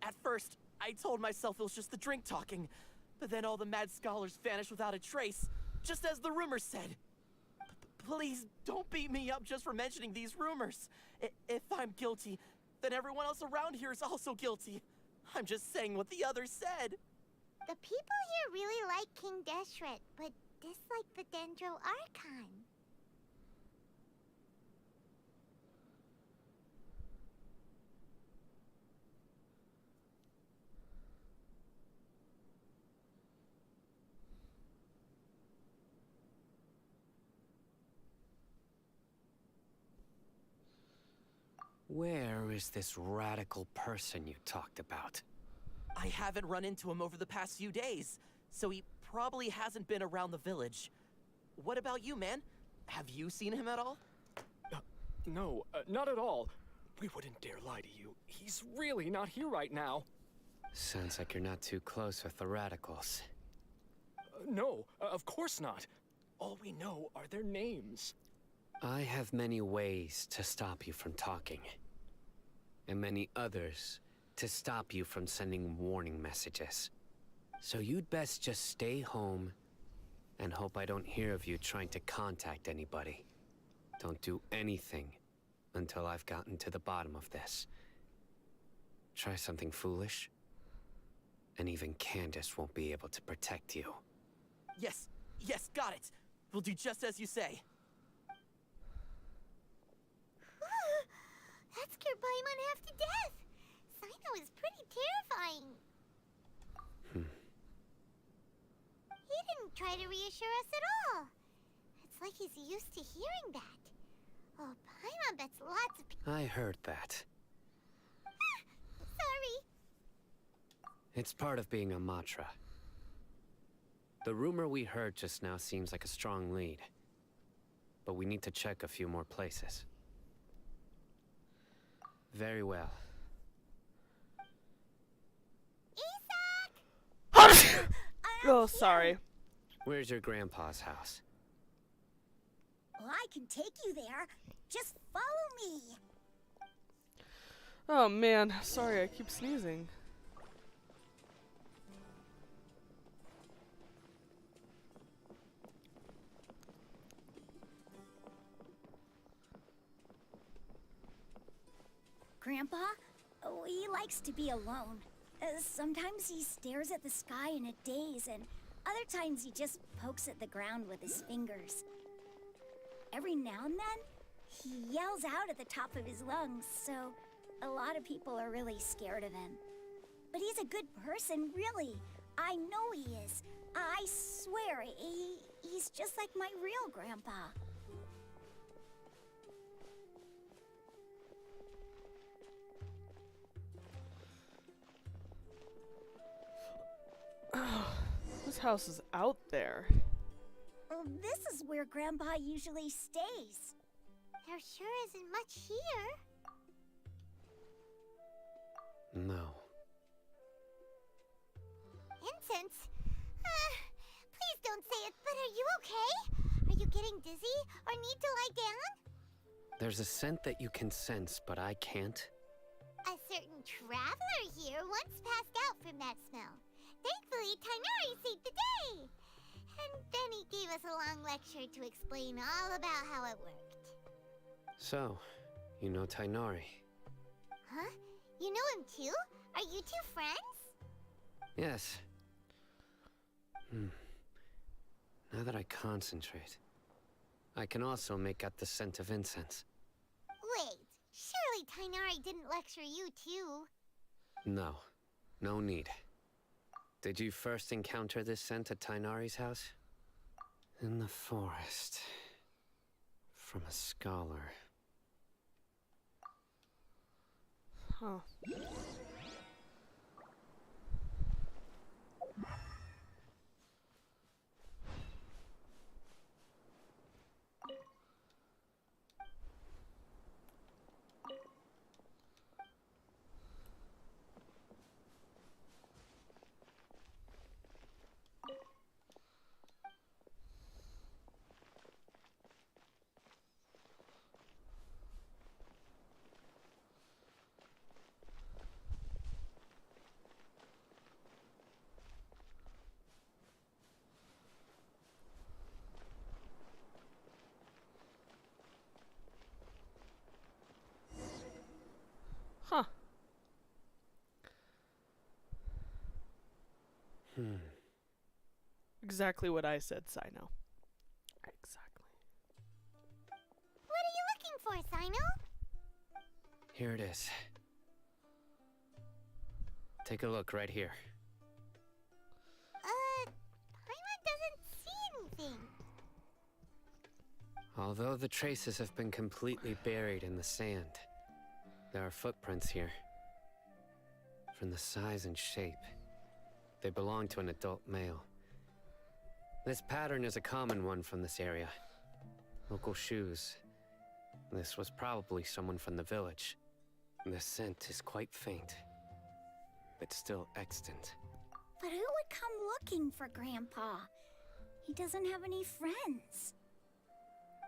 At first, I told myself it was just the drink talking, but then all the mad scholars vanished without a trace, just as the rumors said. Please, don't beat me up just for mentioning these rumors. If I'm guilty, then everyone else around here is also guilty. I'm just saying what the others said. The people here really like King Deshret, but dislike the Dendro Archon. Where is this radical person you talked about? I haven't run into him over the past few days, so he probably hasn't been around the village. What about you, man? Have you seen him at all? No, not at all. We wouldn't dare lie to you. He's really not here right now. Sounds like you're not too close with the radicals. No, of course not. All we know are their names. I have many ways to stop you from talking. And many others to stop you from sending warning messages. So you'd best just stay home and hope I don't hear of you trying to contact anybody. Don't do anything until I've gotten to the bottom of this. Try something foolish, and even Candace won't be able to protect you. Yes, yes, got it. We'll do just as you say. That scared Paimon half to death. Sino is pretty terrifying. He didn't try to reassure us at all. It's like he's used to hearing that. Oh, Paimon bets lots of people. I heard that. Sorry. It's part of being a Matra. The rumor we heard just now seems like a strong lead. But we need to check a few more places. Very well. Isak! Oh, sorry. Where's your grandpa's house? Well, I can take you there. Just follow me. Oh man, sorry, I keep sneezing. Grandpa? Oh, he likes to be alone. Sometimes he stares at the sky in a daze, and other times he just pokes at the ground with his fingers. Every now and then, he yells out at the top of his lungs, so a lot of people are really scared of him. But he's a good person, really. I know he is. I swear, he's just like my real grandpa. This house is out there. Well, this is where Grandpa usually stays. There sure isn't much here. No. Incense? Please don't say it, but are you okay? Are you getting dizzy or need to lie down? There's a scent that you can sense, but I can't. A certain traveler here once passed out from that smell. Thankfully, Tainari saved the day. And then he gave us a long lecture to explain all about how it worked. So, you know Tainari? Huh? You know him too? Are you two friends? Yes. Now that I concentrate, I can also make out the scent of incense. Wait, surely Tainari didn't lecture you too? No, no need. Did you first encounter this scent at Tainari's house? In the forest. From a scholar. Huh. Huh. Exactly what I said, Sino. Exactly. What are you looking for, Sino? Here it is. Take a look right here. Paimon doesn't see anything. Although the traces have been completely buried in the sand, there are footprints here. From the size and shape, they belong to an adult male. This pattern is a common one from this area. Local shoes. This was probably someone from the village. The scent is quite faint, but still extant. But who would come looking for Grandpa? He doesn't have any friends.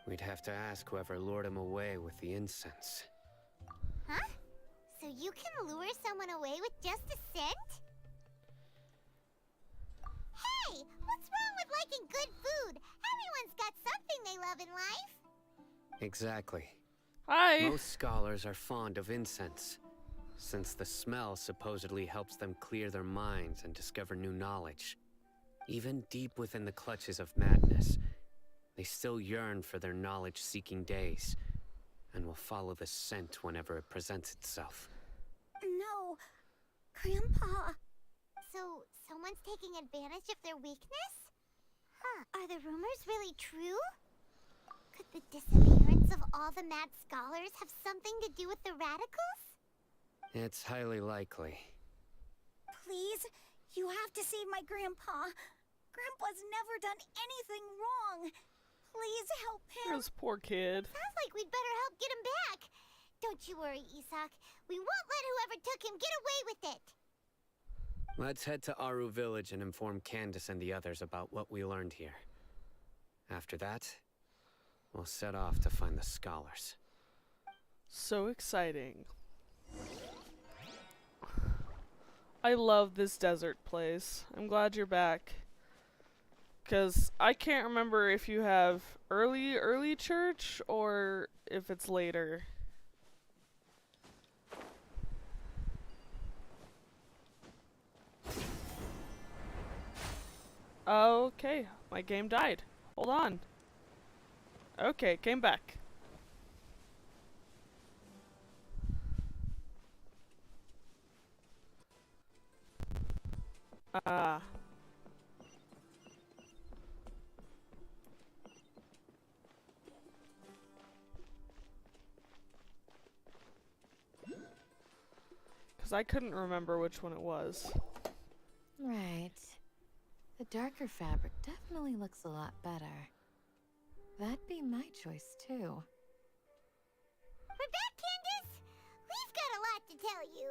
We'd have to ask whoever lured him away with the incense. Huh? So you can lure someone away with just a scent? Hey, what's wrong with liking good food? Everyone's got something they love in life. Exactly. Hi. Most scholars are fond of incense, since the smell supposedly helps them clear their minds and discover new knowledge. Even deep within the clutches of madness, they still yearn for their knowledge-seeking days, and will follow the scent whenever it presents itself. No, Grandpa. So, someone's taking advantage of their weakness? Huh, are the rumors really true? Could the disappearance of all the mad scholars have something to do with the radicals? It's highly likely. Please, you have to save my Grandpa. Grandpa's never done anything wrong. Please help him. This poor kid. Sounds like we'd better help get him back. Don't you worry, Isak. We won't let whoever took him get away with it. Let's head to Aru Village and inform Candace and the others about what we learned here. After that, we'll set off to find the scholars. So exciting. I love this desert place. I'm glad you're back. Because I can't remember if you have early church or if it's later. Okay, my game died. Hold on. Okay, came back. Ah. Because I couldn't remember which one it was. Right. The darker fabric definitely looks a lot better. That'd be my choice, too. We're back, Candace! We've got a lot to tell you.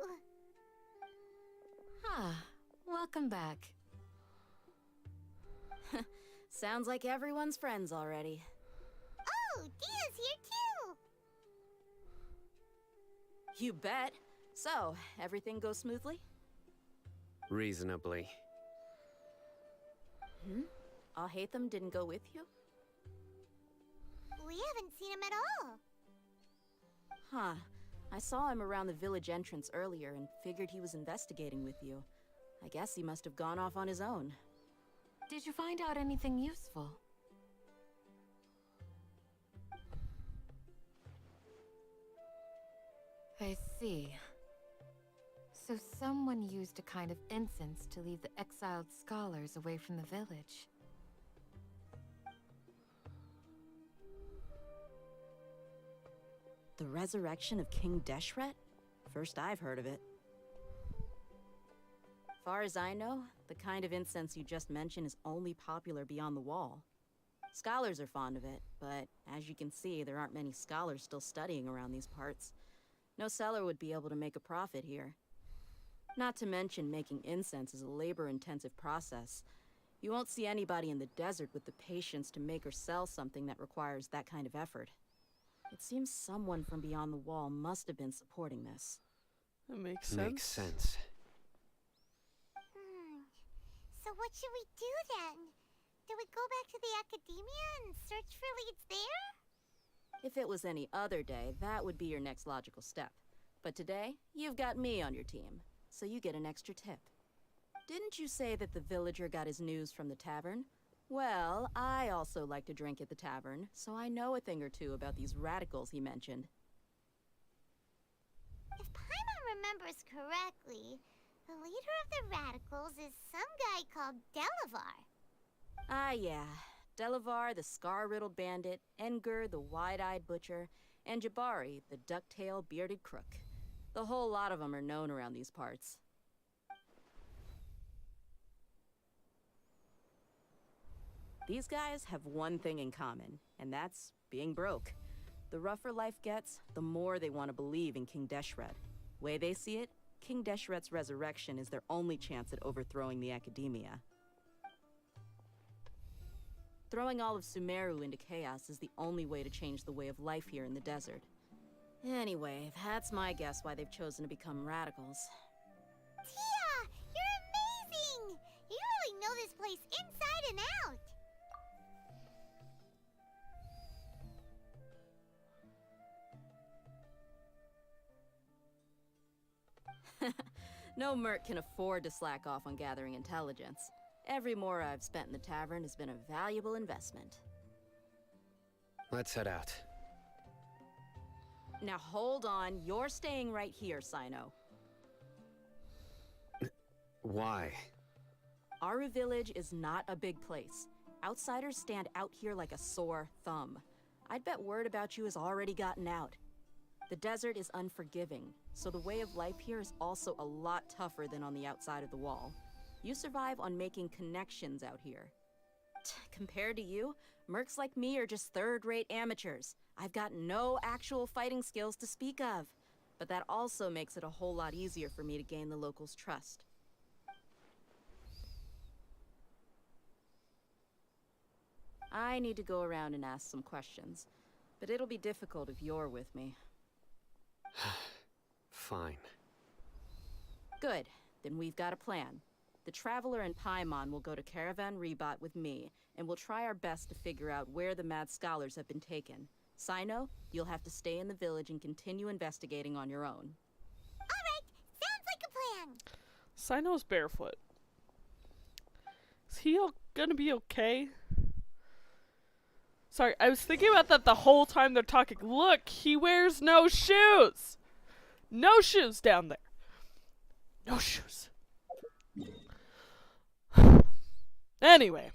Ah, welcome back. Sounds like everyone's friends already. Oh, Dia's here too! You bet. So, everything goes smoothly? Reasonably. Alhaitham didn't go with you? We haven't seen him at all. Huh. I saw him around the village entrance earlier and figured he was investigating with you. I guess he must have gone off on his own. Did you find out anything useful? I see. So someone used a kind of incense to lead the exiled scholars away from the village. The resurrection of King Deshret? First I've heard of it. Far as I know, the kind of incense you just mentioned is only popular beyond the wall. Scholars are fond of it, but as you can see, there aren't many scholars still studying around these parts. No seller would be able to make a profit here. Not to mention, making incense is a labor-intensive process. You won't see anybody in the desert with the patience to make or sell something that requires that kind of effort. It seems someone from beyond the wall must have been supporting this. That makes sense. Makes sense. So what should we do then? Do we go back to the academia and search for leads there? If it was any other day, that would be your next logical step. But today, you've got me on your team, so you get an extra tip. Didn't you say that the villager got his news from the tavern? Well, I also like to drink at the tavern, so I know a thing or two about these radicals he mentioned. If Paimon remembers correctly, the leader of the radicals is some guy called Delavar. Ah, yeah. Delavar, the scar-riddled bandit, Engur, the wide-eyed butcher, and Jabari, the duck-tailed bearded crook. The whole lot of them are known around these parts. These guys have one thing in common, and that's being broke. The rougher life gets, the more they want to believe in King Deshret. Way they see it, King Deshret's resurrection is their only chance at overthrowing the Academia. Throwing all of Sumeru into chaos is the only way to change the way of life here in the desert. Anyway, that's my guess why they've chosen to become radicals. Tia, you're amazing! You really know this place inside and out. No merc can afford to slack off on gathering intelligence. Every more I've spent in the tavern has been a valuable investment. Let's head out. Now hold on, you're staying right here, Sino. Why? Aru Village is not a big place. Outsiders stand out here like a sore thumb. I'd bet word about you has already gotten out. The desert is unforgiving, so the way of life here is also a lot tougher than on the outside of the wall. You survive on making connections out here. Compared to you, mercs like me are just third-rate amateurs. I've got no actual fighting skills to speak of. But that also makes it a whole lot easier for me to gain the locals' trust. I need to go around and ask some questions, but it'll be difficult if you're with me. Fine. Good. Then we've got a plan. The Traveler and Paimon will go to Caravan Rebot with me, and we'll try our best to figure out where the Mad Scholars have been taken. Sino, you'll have to stay in the village and continue investigating on your own. Alright, sounds like a plan. Sino's barefoot. Is he gonna be okay? Sorry, I was thinking about that the whole time they're talking. Look, he wears no shoes! No shoes down there. No shoes. Anyway.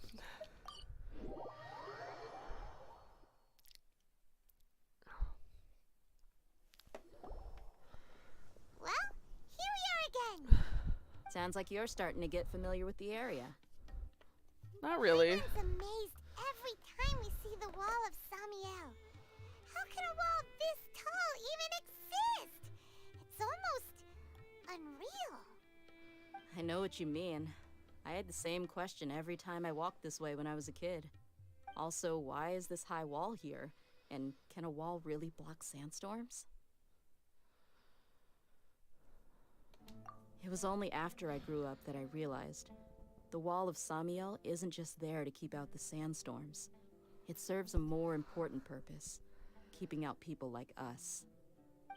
Well, here we are again. Sounds like you're starting to get familiar with the area. Not really. I'm amazed every time we see the wall of Samiel. How can a wall this tall even exist? It's almost unreal. I know what you mean. I had the same question every time I walked this way when I was a kid. Also, why is this high wall here? And can a wall really block sandstorms? It was only after I grew up that I realized the wall of Samiel isn't just there to keep out the sandstorms. It serves a more important purpose, keeping out people like us.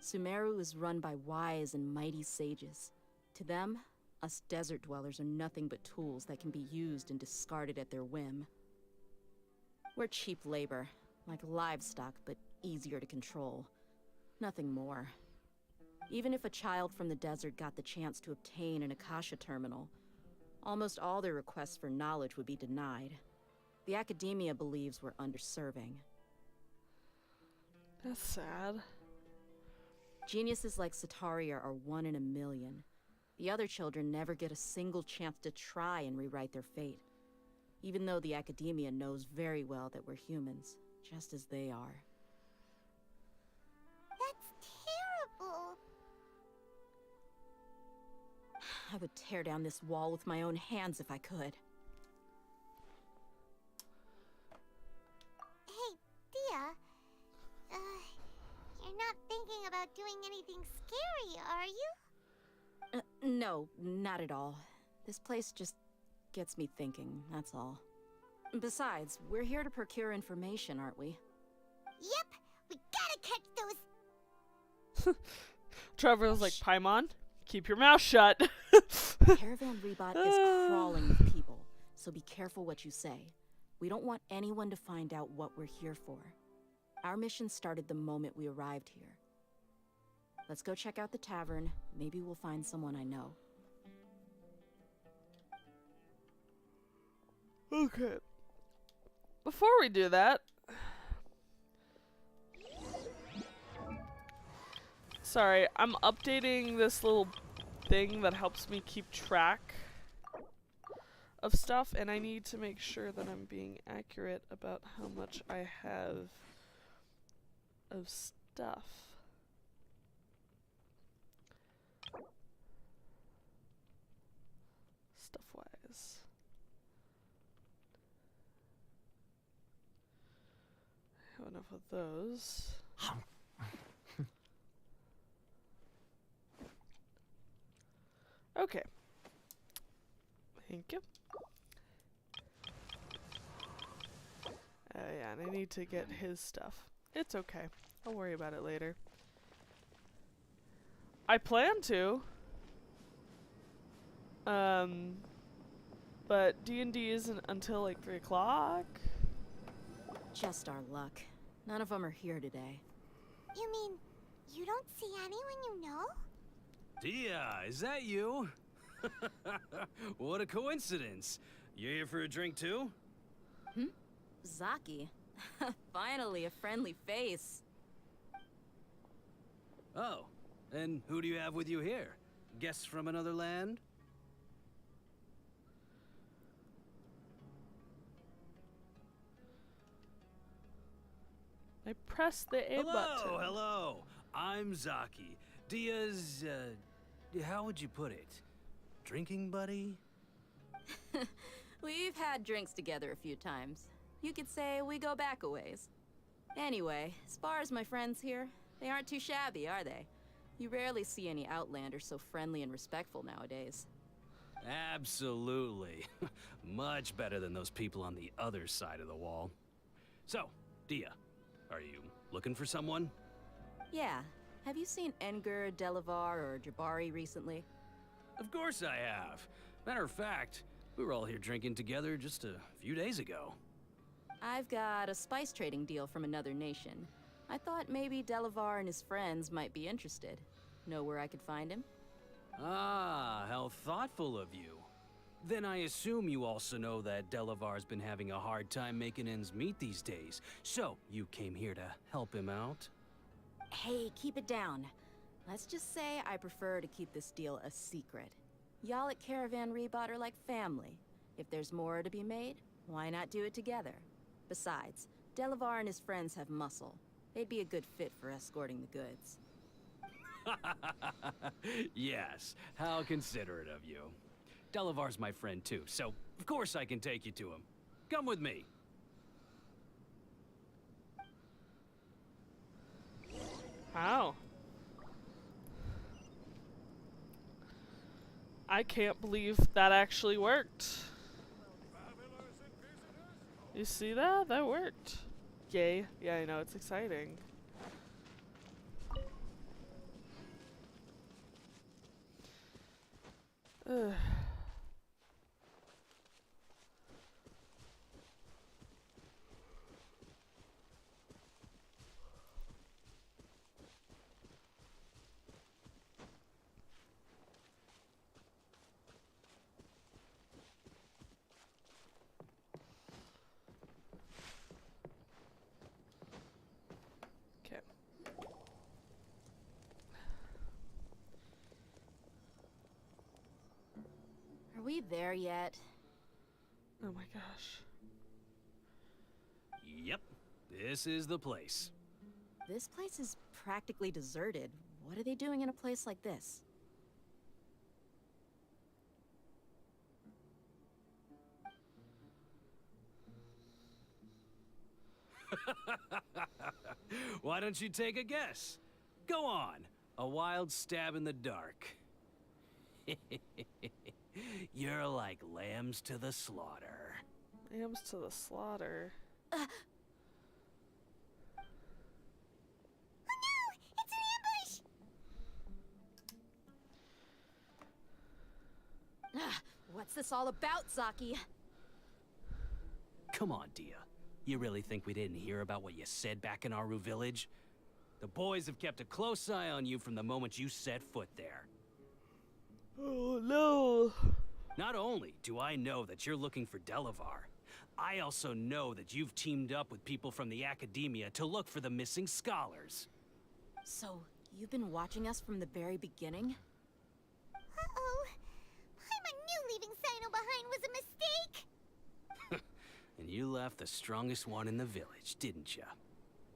Sumeru is run by wise and mighty sages. To them, us desert dwellers are nothing but tools that can be used and discarded at their whim. We're cheap labor, like livestock, but easier to control. Nothing more. Even if a child from the desert got the chance to obtain an Akasha terminal, almost all their requests for knowledge would be denied. The Academia believes we're underserving. That's sad. Geniuses like Sataria are 1 in a million. The other children never get a single chance to try and rewrite their fate, even though the Academia knows very well that we're humans, just as they are. That's terrible. I would tear down this wall with my own hands if I could. Hey, Dia. You're not thinking about doing anything scary, are you? No, not at all. This place just gets me thinking, that's all. Besides, we're here to procure information, aren't we? Yep, we gotta catch those. Trevor was like, Paimon, keep your mouth shut. Caravan Rebot is crawling with people, so be careful what you say. We don't want anyone to find out what we're here for. Our mission started the moment we arrived here. Let's go check out the tavern. Maybe we'll find someone I know. Okay. Before we do that, sorry, I'm updating this little thing that helps me keep track of stuff, and I need to make sure that I'm being accurate about how much I have of stuff. stuff-wise. I have enough of those. Okay. Thank you. Yeah, and I need to get his stuff. It's okay. I'll worry about it later. I plan to. But D&D isn't until like 3 o'clock. Just our luck. None of them are here today. You mean you don't see anyone you know? Dia, is that you? What a coincidence. You here for a drink too? Zaki. Finally, a friendly face. Oh, and who do you have with you here? Guests from another land? I pressed the A button. Hello. I'm Zaki. Dia's, how would you put it? Drinking buddy? We've had drinks together a few times. You could say we go back a ways. Anyway, as far as my friends here, they aren't too shabby, are they? You rarely see any Outlanders so friendly and respectful nowadays. Absolutely. Much better than those people on the other side of the wall. So, Dia, are you looking for someone? Yeah. Have you seen Enger, Delavar, or Jabari recently? Of course I have. Matter of fact, we were all here drinking together just a few days ago. I've got a spice trading deal from another nation. I thought maybe Delavar and his friends might be interested. Know where I could find him? Ah, how thoughtful of you. Then I assume you also know that Delavar's been having a hard time making ends meet these days. So, you came here to help him out? Hey, keep it down. Let's just say I prefer to keep this deal a secret. Y'all at Caravan Rebot are like family. If there's more to be made, why not do it together? Besides, Delavar and his friends have muscle. They'd be a good fit for escorting the goods. Yes, how considerate of you. Delavar's my friend too, so of course I can take you to him. Come with me. How? I can't believe that actually worked. You see that? That worked. Yay. Yeah, I know. It's exciting. Ugh. Okay. Are we there yet? Oh my gosh. Yep, this is the place. This place is practically deserted. What are they doing in a place like this? Why don't you take a guess? Go on, a wild stab in the dark. You're like lambs to the slaughter. Lambs to the slaughter. Oh no! It's an ambush! What's this all about, Zaki? Come on, Dia. You really think we didn't hear about what you said back in Aru village? The boys have kept a close eye on you from the moment you set foot there. Oh no! Not only do I know that you're looking for Delavar, I also know that you've teamed up with people from the Academia to look for the missing scholars. So, you've been watching us from the very beginning? Uh-oh. I knew leaving Sino behind was a mistake! And you left the strongest one in the village, didn't ya?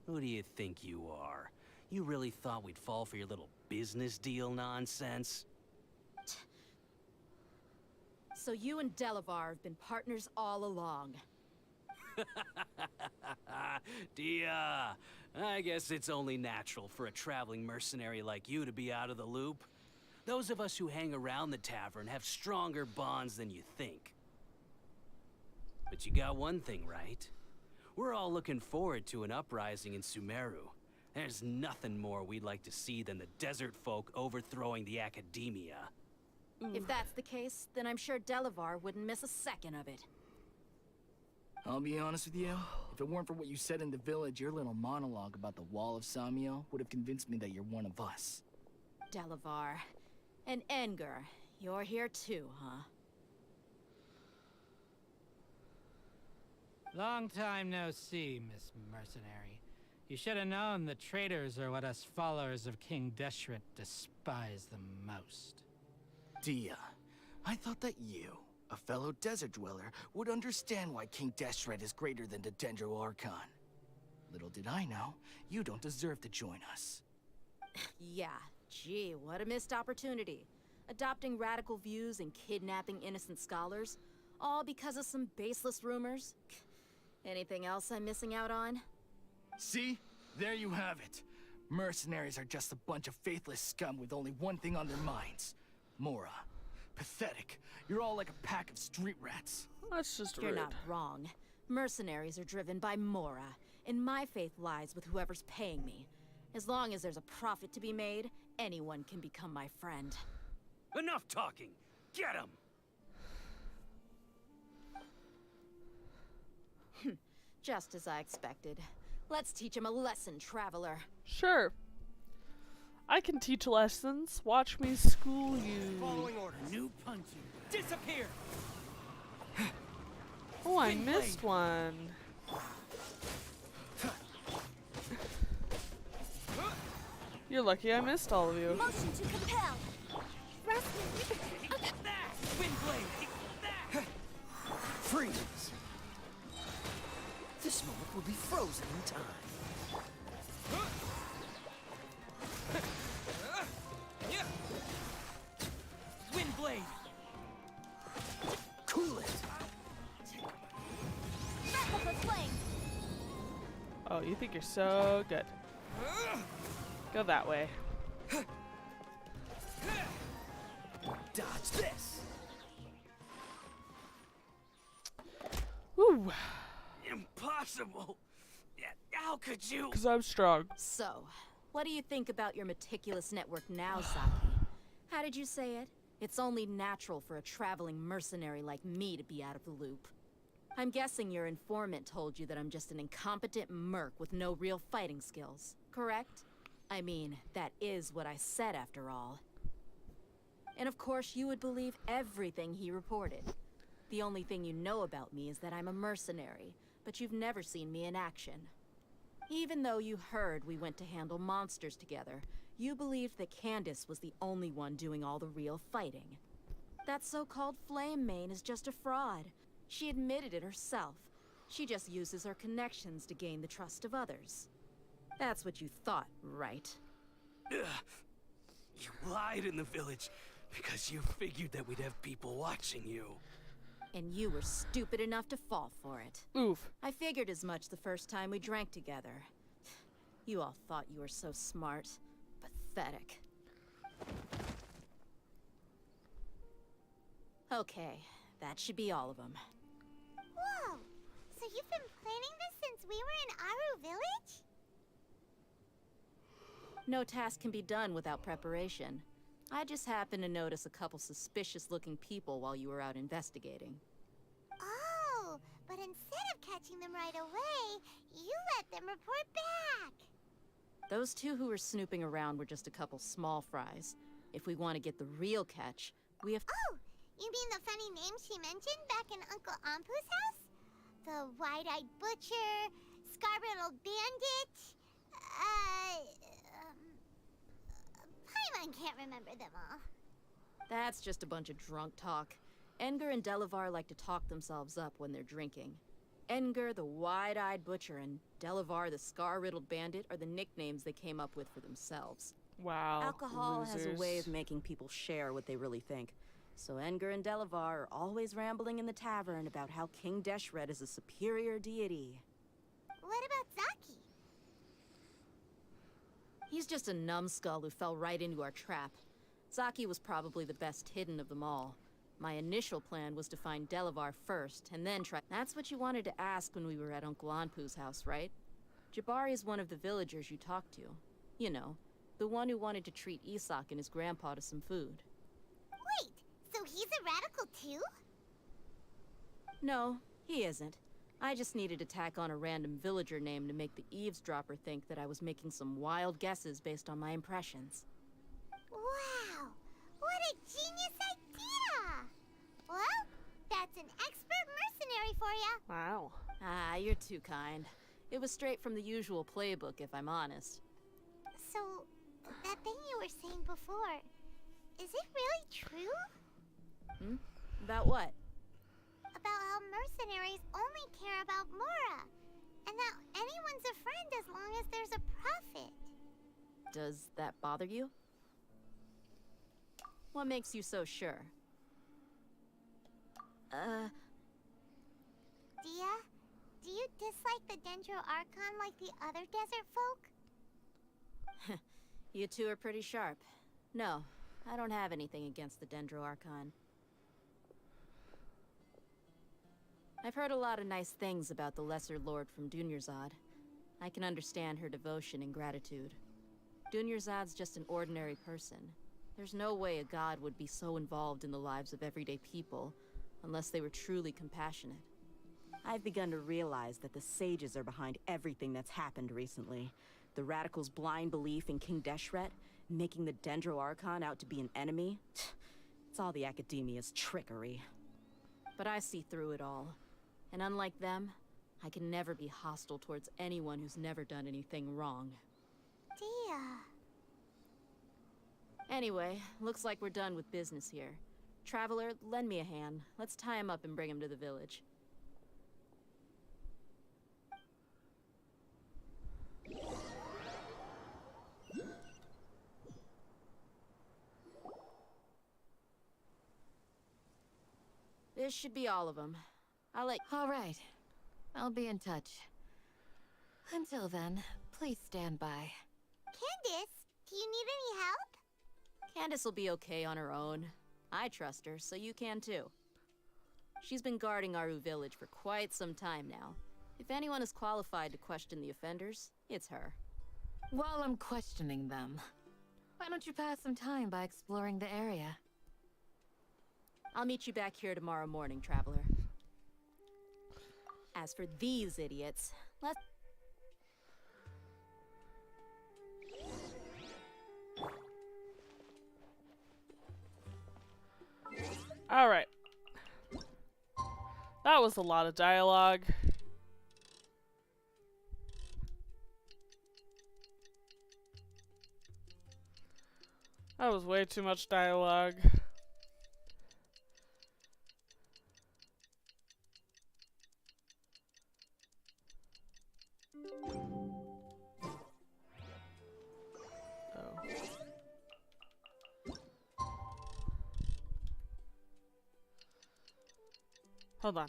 Who do you think you are? You really thought we'd fall for your little business deal nonsense? So you and Delavar have been partners all along. Dia, I guess it's only natural for a traveling mercenary like you to be out of the loop. Those of us who hang around the tavern have stronger bonds than you think. But you got one thing right. We're all looking forward to an uprising in Sumeru. There's nothing more we'd like to see than the desert folk overthrowing the academia. If that's the case, then I'm sure Delavar wouldn't miss a second of it. I'll be honest with you, if it weren't for what you said in the village, your little monologue about the Wall of Samiel would have convinced me that you're one of us. Delavar. And Enger, you're here too, huh? Long time no see, Miss Mercenary. You should have known the traitors are what us followers of King Deshret despise the most. Dia, I thought that you, a fellow desert dweller, would understand why King Deshret is greater than the Dendro Archon. Little did I know, you don't deserve to join us. Yeah, gee, what a missed opportunity. Adopting radical views and kidnapping innocent scholars, all because of some baseless rumors. Anything else I'm missing out on? See? There you have it. Mercenaries are just a bunch of faithless scum with only one thing on their minds. Mora. Pathetic. You're all like a pack of street rats. That's just rude. You're not wrong. Mercenaries are driven by Mora, and my faith lies with whoever's paying me. As long as there's a profit to be made, anyone can become my friend. Enough talking! Get him! Just as I expected. Let's teach him a lesson, traveler. Sure. I can teach lessons. Watch me school you. Following orders. New punching. Disappear! Oh, I missed one. You're lucky I missed all of you. Motion to compel. Wind blade! Freeze! This moment will be frozen in time. Wind blade! Cool it! Back up a flame. Oh, you think you're so good. Go that way. Dodge this! Woo! Impossible! Yeah, how could you? Because I'm strong. So, what do you think about your meticulous network now, Saki? How did you say it? It's only natural for a traveling mercenary like me to be out of the loop. I'm guessing your informant told you that I'm just an incompetent merc with no real fighting skills, correct? I mean, that is what I said after all. And of course, you would believe everything he reported. The only thing you know about me is that I'm a mercenary, but you've never seen me in action. Even though you heard we went to handle monsters together, you believed that Candace was the only one doing all the real fighting. That so-called Flame Mane is just a fraud. She admitted it herself. She just uses her connections to gain the trust of others. That's what you thought, right? Ugh. You lied in the village because you figured that we'd have people watching you. And you were stupid enough to fall for it. Oof. I figured as much the first time we drank together. You all thought you were so smart. Pathetic. Okay, that should be all of them. Whoa! So you've been planning this since we were in Aru Village? No task can be done without preparation. I just happened to notice a couple suspicious-looking people while you were out investigating. Oh, but instead of catching them right away, you let them report back. Those two who were snooping around were just a couple small fries. If we want to get the real catch, we have... Oh, you mean the funny name she mentioned back in Uncle Ampu's house? The wide-eyed butcher, scar-riddled bandit, Paimon can't remember them all. That's just a bunch of drunk talk. Enger and Delavar like to talk themselves up when they're drinking. Enger, the wide-eyed butcher, and Delavar, the scar-riddled bandit, are the nicknames they came up with for themselves. Wow. Alcohol has a way losers. of making people share what they really think. So Edgar and Delavar are always rambling in the tavern about how King Deshret is a superior deity. What about Zaki? He's just a numbskull who fell right into our trap. Zaki was probably the best hidden of them all. My initial plan was to find Delavar first, and then try— That's what you wanted to ask when we were at Uncle Anpu's house, right? Jabari is one of the villagers you talked to. You know, the one who wanted to treat Isak and his grandpa to some food. Wait, so he's a radical too? No, he isn't. I just needed to tack on a random villager name to make the eavesdropper think that I was making some wild guesses based on my impressions. Wow, what a genius idea! Well, that's an expert mercenary for ya. Wow. Ah, you're too kind. It was straight from the usual playbook, if I'm honest. So, that thing you were saying before, is it really true? Hmm? About what? About how mercenaries only care about Mora, and that anyone's a friend as long as there's a profit. Does that bother you? What makes you so sure? Dia, do you dislike the Dendro Archon like the other desert folk? You two are pretty sharp. No, I don't have anything against the Dendro Archon. I've heard a lot of nice things about the Lesser Lord from Dunyarzad. I can understand her devotion and gratitude. Dunyarzad's just an ordinary person. There's no way a god would be so involved in the lives of everyday people, unless they were truly compassionate. I've begun to realize that the sages are behind everything that's happened recently. The radicals' blind belief in King Deshret, making the Dendro Archon out to be an enemy. It's all the academia's trickery. But I see through it all. And unlike them, I can never be hostile towards anyone who's never done anything wrong. Dia. Anyway, looks like we're done with business here. Traveler, lend me a hand. Let's tie him up and bring him to the village. This should be all of them. All right. I'll be in touch. Until then, please stand by. Candace, do you need any help? Candace will be okay on her own. I trust her, so you can too. She's been guarding Aru village for quite some time now. If anyone is qualified to question the offenders, it's her. While I'm questioning them, why don't you pass some time by exploring the area? I'll meet you back here tomorrow morning, Traveler. As for these idiots, let's... Alright. That was a lot of dialogue. That was way too much dialogue. Hold on.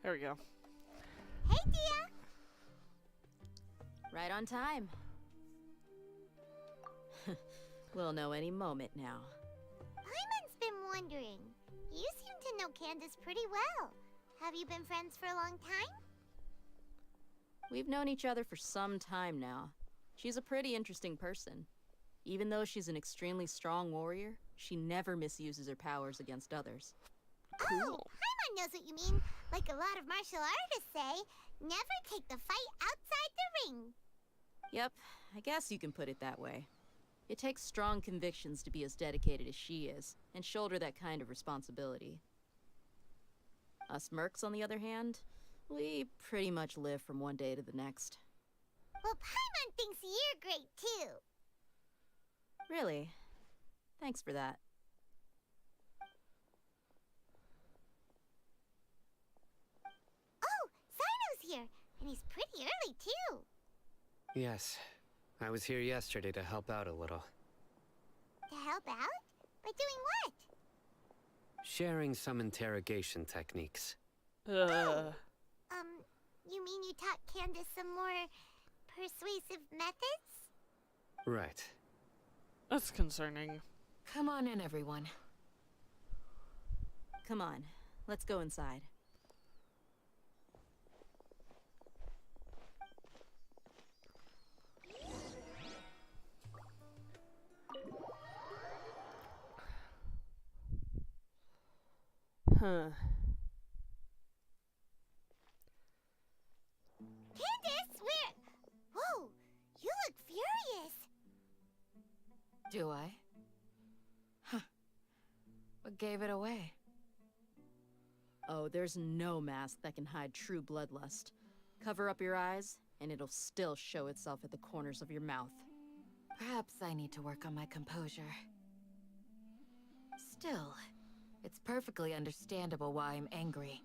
There we go. Hey, Dia! Right on time. We'll know any moment now. Paimon's been wondering. You seem to know Candace pretty well. Have you been friends for a long time? We've known each other for some time now. She's a pretty interesting person. Even though she's an extremely strong warrior, she never misuses her powers against others. Cool. Oh, Paimon knows what you mean. Like a lot of martial artists say, never take the fight outside the ring. Yep, I guess you can put it that way. It takes strong convictions to be as dedicated as she is, and shoulder that kind of responsibility. Us mercs, on the other hand, we pretty much live from one day to the next. Well, Paimon thinks you're great, too. Really? Thanks for that. Oh, Cyno's here. And he's pretty early, too. Yes. I was here yesterday to help out a little. To help out? By doing what? Sharing some interrogation techniques. You mean you taught Candace some more persuasive methods? Right. That's concerning. Come on in, everyone. Come on, let's go inside. Huh. Candace, where? Whoa, you look furious. Do I? Huh. What gave it away? Oh, there's no mask that can hide true bloodlust. Cover up your eyes, and it'll still show itself at the corners of your mouth. Perhaps I need to work on my composure. Still, it's perfectly understandable why I'm angry.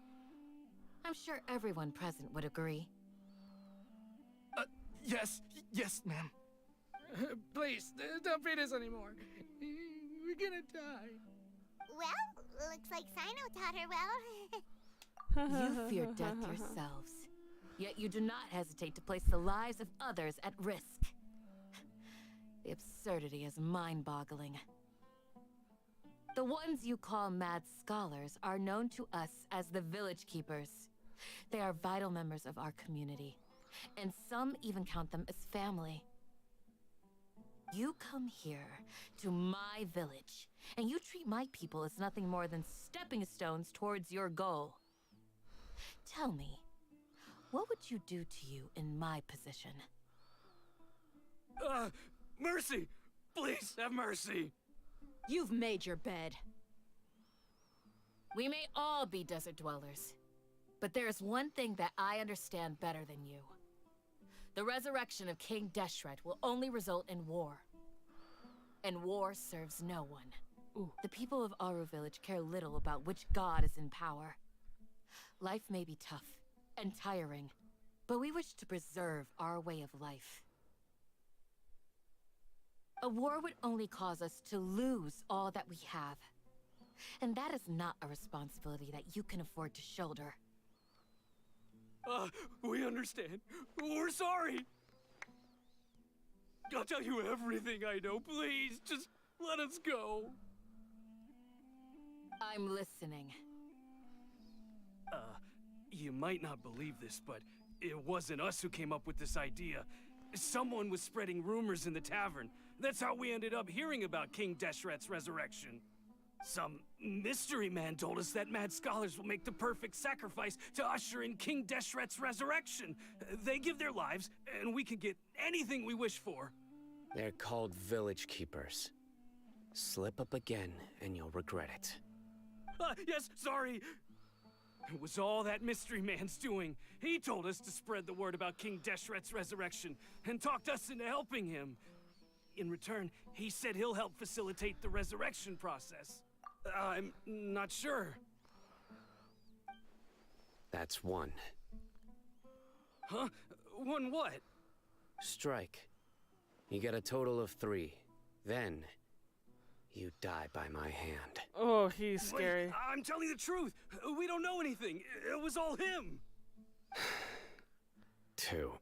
I'm sure everyone present would agree. Yes, ma'am. Please, don't beat us anymore. We're gonna die. Well, looks like Sino taught her well. You fear death yourselves, yet you do not hesitate to place the lives of others at risk. The absurdity is mind-boggling. The ones you call mad scholars are known to us as the Village Keepers. They are vital members of our community, and some even count them as family. You come here to my village, and you treat my people as nothing more than stepping stones towards your goal. Tell me, what would you do to you in my position? Mercy! Please, have mercy! You've made your bed. We may all be desert dwellers, but there is one thing that I understand better than you. The resurrection of King Deshret will only result in war. And war serves no one. Ooh. The people of Aru Village care little about which god is in power. Life may be tough and tiring, but we wish to preserve our way of life. A war would only cause us to lose all that we have. And that is not a responsibility that you can afford to shoulder. We understand. We're sorry. I'll tell you everything I know. Please, just let us go. I'm listening. You might not believe this, but it wasn't us who came up with this idea. Someone was spreading rumors in the tavern. That's how we ended up hearing about King Deshret's resurrection. Some mystery man told us that mad scholars will make the perfect sacrifice to usher in King Deshret's resurrection. They give their lives, and we can get anything we wish for. They're called Village Keepers. Slip up again, and you'll regret it. Yes, sorry. It was all that mystery man's doing. He told us to spread the word about King Deshret's resurrection, and talked us into helping him. In return, he said he'll help facilitate the resurrection process. I'm not sure. That's one. Huh? One what? Strike. You get a total of 3. Then, you die by my hand. Oh, he's scary. Wait, I'm telling the truth. We don't know anything. It was all him. 2.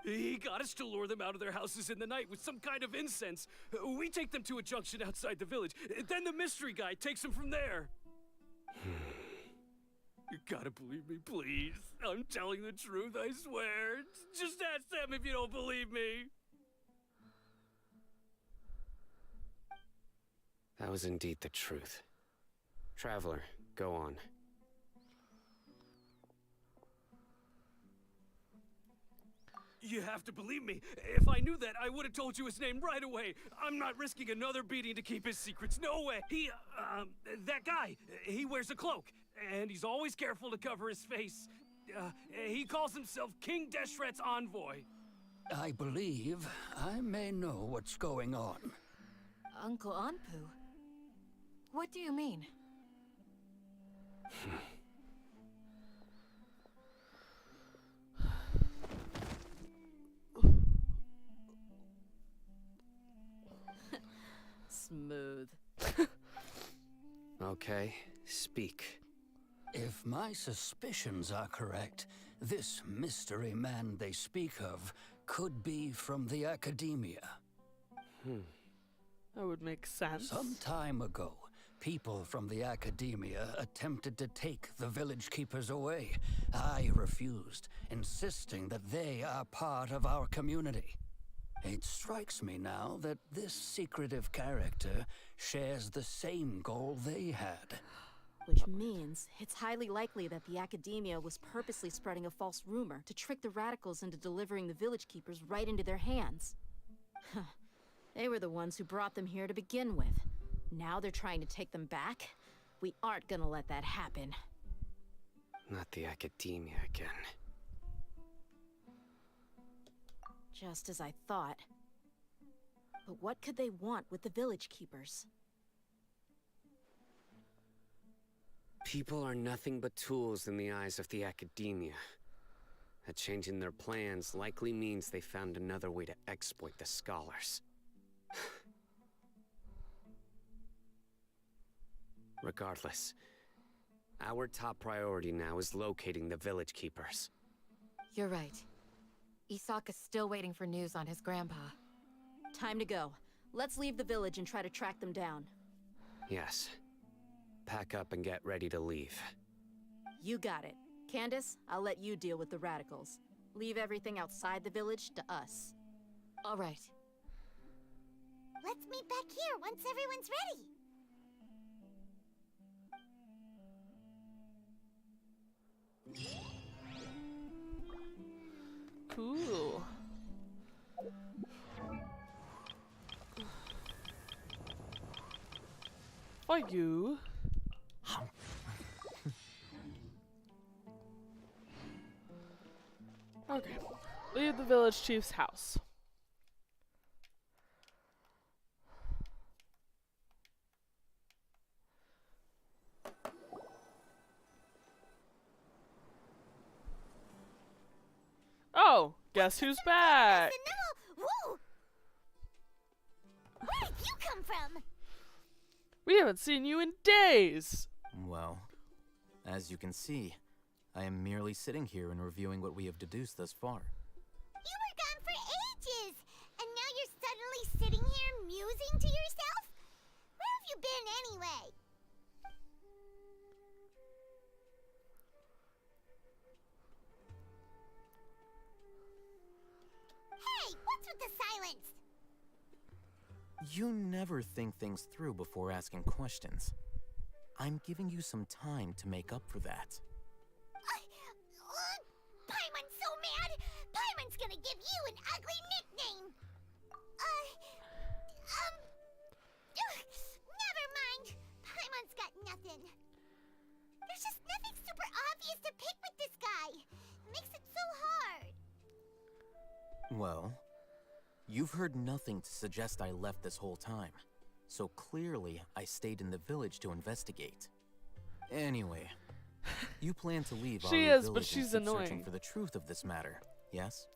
He got us to lure them out of their houses in the night with some kind of incense. We take them to a junction outside the village. Then the mystery guy takes them from there. You gotta believe me, please. I'm telling the truth, I swear. Just ask them if you don't believe me. That was indeed the truth. Traveler, go on. You have to believe me. If I knew that, I would have told you his name right away. I'm not risking another beating to keep his secrets. No way. That guy, he wears a cloak, and he's always careful to cover his face. He calls himself King Deshret's envoy. I believe I may know what's going on. Uncle Anpu? What do you mean? Okay, speak. If my suspicions are correct, this mystery man they speak of could be from the academia. That would make sense. Some time ago, people from the academia attempted to take the village keepers away. I refused, insisting that they are part of our community. It strikes me now that this secretive character shares the same goal they had. Which means it's highly likely that the academia was purposely spreading a false rumor to trick the radicals into delivering the village keepers right into their hands. They were the ones who brought them here to begin with. Now they're trying to take them back? We aren't gonna let that happen. Not the academia again. Just as I thought. But what could they want with the village keepers? People are nothing but tools in the eyes of the academia. A change in their plans likely means they found another way to exploit the scholars. Regardless, our top priority now is locating the village keepers. You're right. Isak is still waiting for news on his grandpa. Time to go. Let's leave the village and try to track them down. Yes. Pack up and get ready to leave. You got it. Candace, I'll let you deal with the radicals. Leave everything outside the village to us. All right. Let's meet back here once everyone's ready. Cool. Fuck you. Okay. Leave the village chief's house. Oh, guess who's back? Woo! Where did you come from? We haven't seen you in days. Well, as you can see, I am merely sitting here and reviewing what we have deduced thus far. You were gone for ages, and now you're suddenly sitting here musing to yourself? Where have you been anyway? Hey, what's with the silence? You never think things through before asking questions. I'm giving you some time to make up for that. Paimon's so mad! Paimon's gonna give you an ugly nickname! Never mind. Paimon's got nothing. There's just nothing super obvious to pick with this guy. It makes it so hard. Well, you've heard nothing to suggest I left this whole time. So clearly, I stayed in the village to investigate. Anyway, you plan to leave She our is, village but she's and keep annoying. searching for the truth of this matter, yes?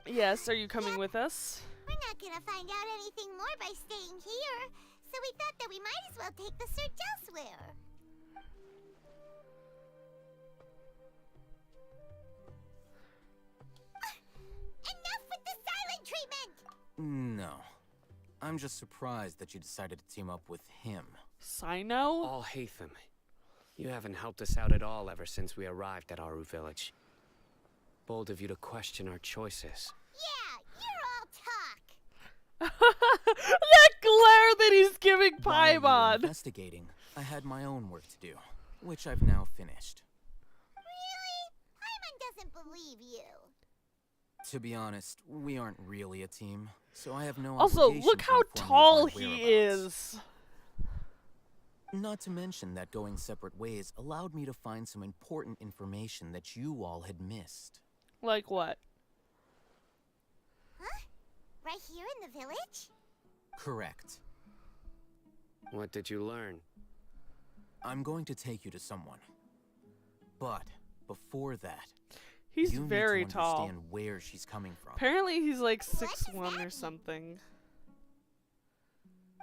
Yes, are you coming with us? We're not gonna find out anything more by staying here, so we thought that we might as well take the search elsewhere. Enough with the silent treatment! No. I'm just surprised that you decided to team up with him. Sino? All Hatham. You haven't helped us out at all ever since we arrived at Aru village. Bold of you to question our choices. Yeah, you're all talk! That glare that he's giving While you were Paimon! investigating, I had my own work to do, which I've now finished. Really? Paimon doesn't believe you. To be honest, we aren't really a team, so I have no Also, obligation look to how inform you of tall my he whereabouts. is. Not to mention that going separate ways allowed me to find some important information that you all had missed. Like what? Huh? Right here in the village? Correct. What did you learn? I'm going to take you to someone. But before that, He's you very need to tall. understand where she's coming from. Apparently he's like 6'1" or something.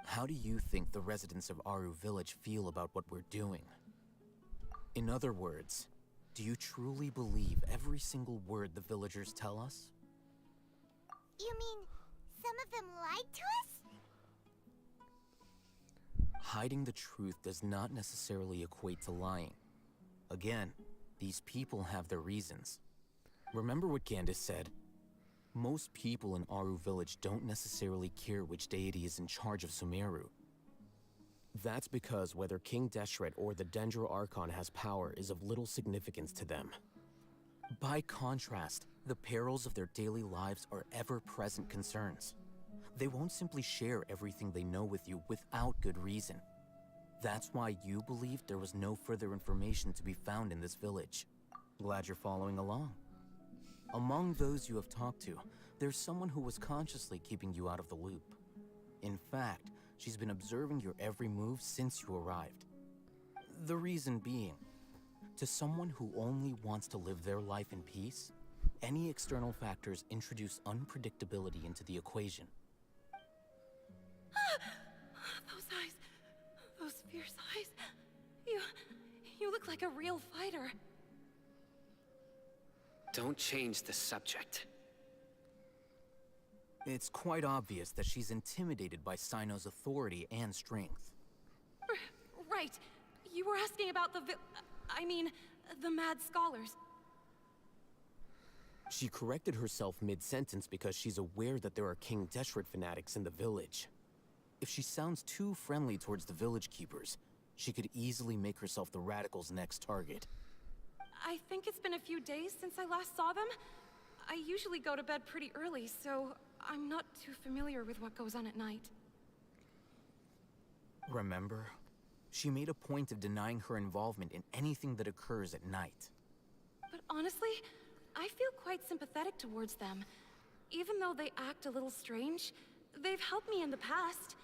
How do you think the residents of Aru Village feel about what we're doing? In other words, do you truly believe every single word the villagers tell us? You mean some of them lied to us? Hiding the truth does not necessarily equate to lying. Again, these people have their reasons. Remember what Gandis said? Most people in Aru Village don't necessarily care which deity is in charge of Sumeru. That's because whether King Deshret or the Dendro Archon has power is of little significance to them. By contrast, the perils of their daily lives are ever-present concerns. They won't simply share everything they know with you without good reason. That's why you believed there was no further information to be found in this village. Glad you're following along. Among those you have talked to, there's someone who was consciously keeping you out of the loop. In fact, she's been observing your every move since you arrived. The reason being, to someone who only wants to live their life in peace, any external factors introduce unpredictability into the equation. Those eyes. Those fierce eyes. You look like a real fighter. Don't change the subject. It's quite obvious that she's intimidated by Sino's authority and strength. Right. You were asking about the the mad scholars. She corrected herself mid-sentence because she's aware that there are King Deshret fanatics in the village. If she sounds too friendly towards the village keepers, she could easily make herself the radicals' next target. I think it's been a few days since I last saw them. I usually go to bed pretty early, so I'm not too familiar with what goes on at night. Remember? She made a point of denying her involvement in anything that occurs at night. But honestly, I feel quite sympathetic towards them. Even though they act a little strange, they've helped me in the past.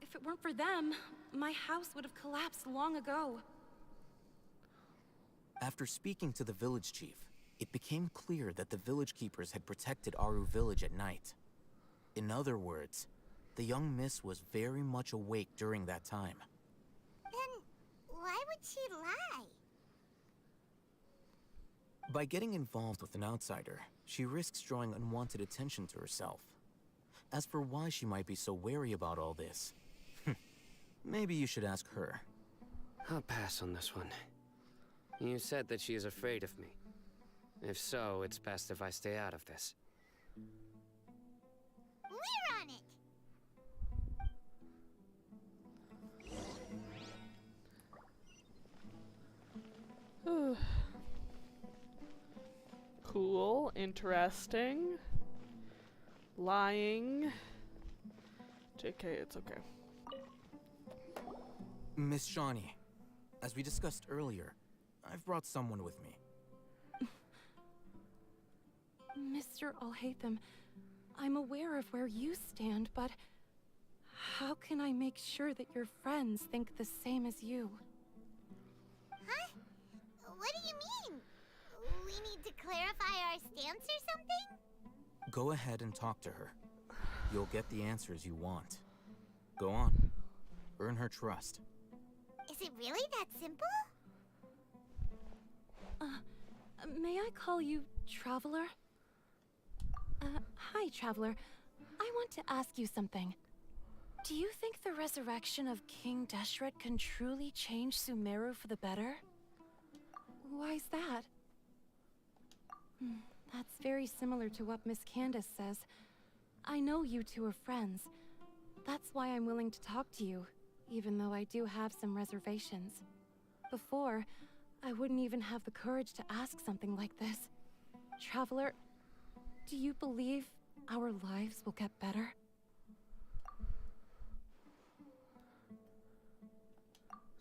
If it weren't for them, my house would have collapsed long ago. After speaking to the village chief, it became clear that the village keepers had protected Aru Village at night. In other words, the young miss was very much awake during that time. Then why would she lie? By getting involved with an outsider, she risks drawing unwanted attention to herself. As for why she might be so wary about all this, maybe you should ask her. I'll pass on this one. You said that she is afraid of me. If so, it's best if I stay out of this. We're on it! Cool, interesting. Lying. JK, it's okay. Miss Shawnee, as we discussed earlier, I've brought someone with me. Mr. Alhaitham, I'm aware of where you stand, but how can I make sure that your friends think the same as you? Huh? What do you mean? We need to clarify our stance or something? Go ahead and talk to her. You'll get the answers you want. Go on. Earn her trust. Is it really that simple? May I call you Traveler? Hi, Traveler. I want to ask you something. Do you think the resurrection of King Deshret can truly change Sumeru for the better? Why's that? That's very similar to what Miss Candace says. I know you two are friends. That's why I'm willing to talk to you, even though I do have some reservations. Before, I wouldn't even have the courage to ask something like this. Traveler, do you believe our lives will get better?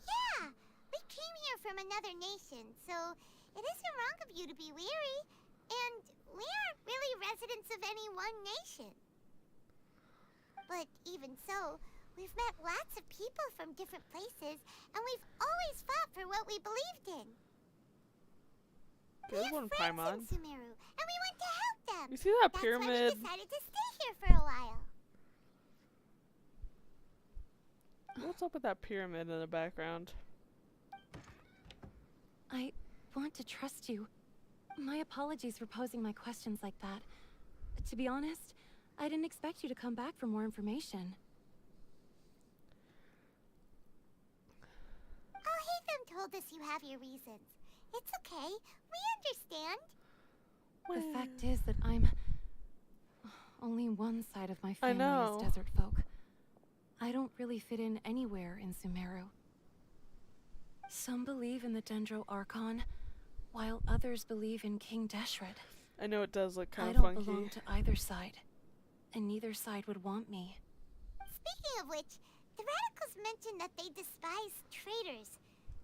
Yeah! We came here from another nation, so it isn't wrong of you to be weary. And we aren't really residents of any one nation. But even so, we've met lots of people from different places, and we've always fought for what we believed in. Good one, Paimon. In Sumeru, and we went to help them. You see that That's pyramid? why we decided to stay here for a while. What's up with that pyramid in the background? I want to trust you. My apologies for posing my questions like that. To be honest, I didn't expect you to come back for more information. Alhaitham told us you have your reasons. It's okay. We understand. The fact is that I'm only one side of my family know. is desert folk. I don't really fit in anywhere in Sumeru. Some believe in the Dendro Archon, while others believe in King Deshret. I know it does look kind I of don't funky. belong to either side, and neither side would want me. Speaking of which, the radicals mentioned that they despise traitors.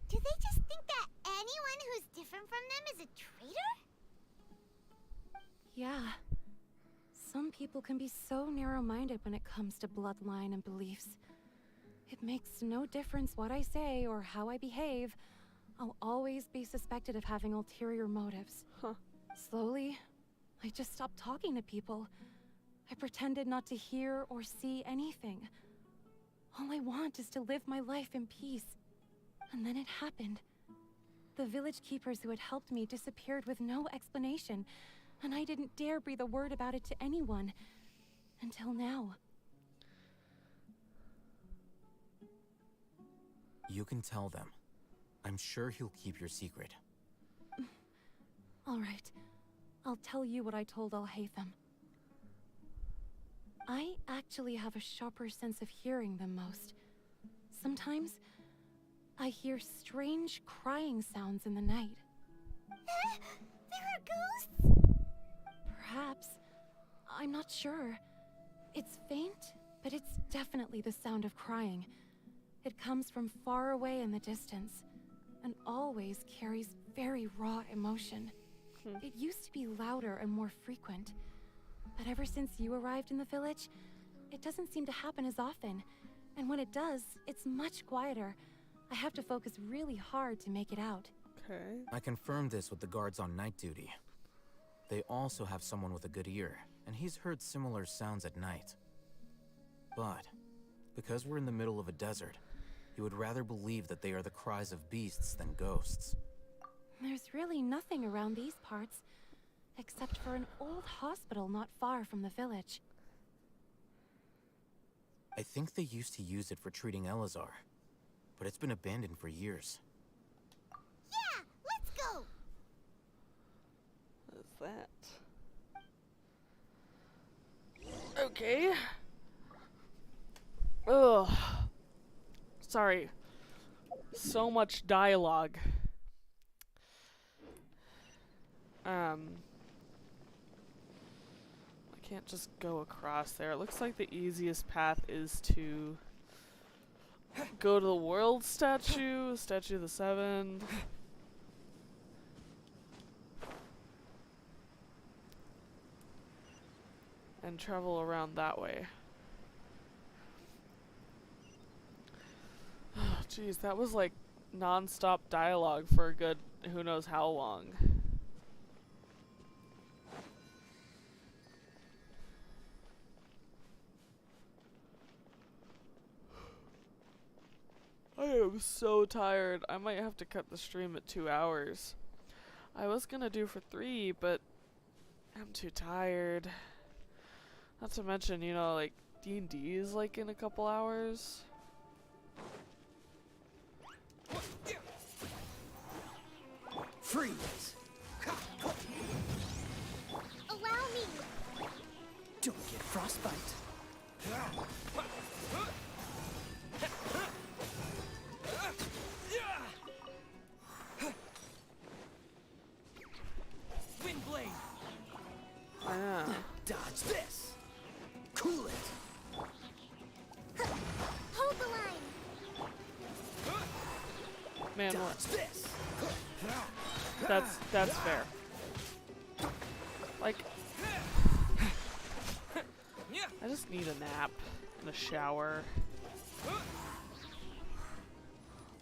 Do they just think that anyone who's different from them is a traitor? Yeah. Some people can be so narrow-minded when it comes to bloodline and beliefs. It makes no difference what I say or how I behave. I'll always be suspected of having ulterior motives. Huh. Slowly, I just stopped talking to people. I pretended not to hear or see anything. All I want is to live my life in peace. And then it happened. The village keepers who had helped me disappeared with no explanation, and I didn't dare breathe a word about it to anyone. Until now. You can tell them. I'm sure he'll keep your secret. All right. I'll tell you what I told Alhaitham. I actually have a sharper sense of hearing than most. Sometimes, I hear strange crying sounds in the night. There are ghosts? Perhaps. I'm not sure. It's faint, but it's definitely the sound of crying. It comes from far away in the distance, and always carries very raw emotion. It used to be louder and more frequent, but ever since you arrived in the village, it doesn't seem to happen as often, and when it does, it's much quieter. I have to focus really hard to make it out. Okay. I confirmed this with the guards on night duty. They also have someone with a good ear, and he's heard similar sounds at night. But, because we're in the middle of a desert, he would rather believe that they are the cries of beasts than ghosts. There's really nothing around these parts, except for an old hospital not far from the village. I think they used to use it for treating Elazar, but it's been abandoned for years. Yeah, let's go! What is that? Okay. Ugh. Sorry. So much dialogue. I can't just go across there. It looks like the easiest path is to go to the world statue, Statue of the Seven. And travel around that way. Jeez, that was like non-stop dialogue for a good who knows how long. I am so tired. I might have to cut the stream at 2 hours. I was gonna do for 3, but I'm too tired. Not to mention, you know, like, D&D is like in a couple hours. Freeze! Allow me! Don't get frostbite. Wind blade! Dodge this! Cool it! Hold the line! Man, Dodge this! that's fair. Like, I just need a nap and a shower.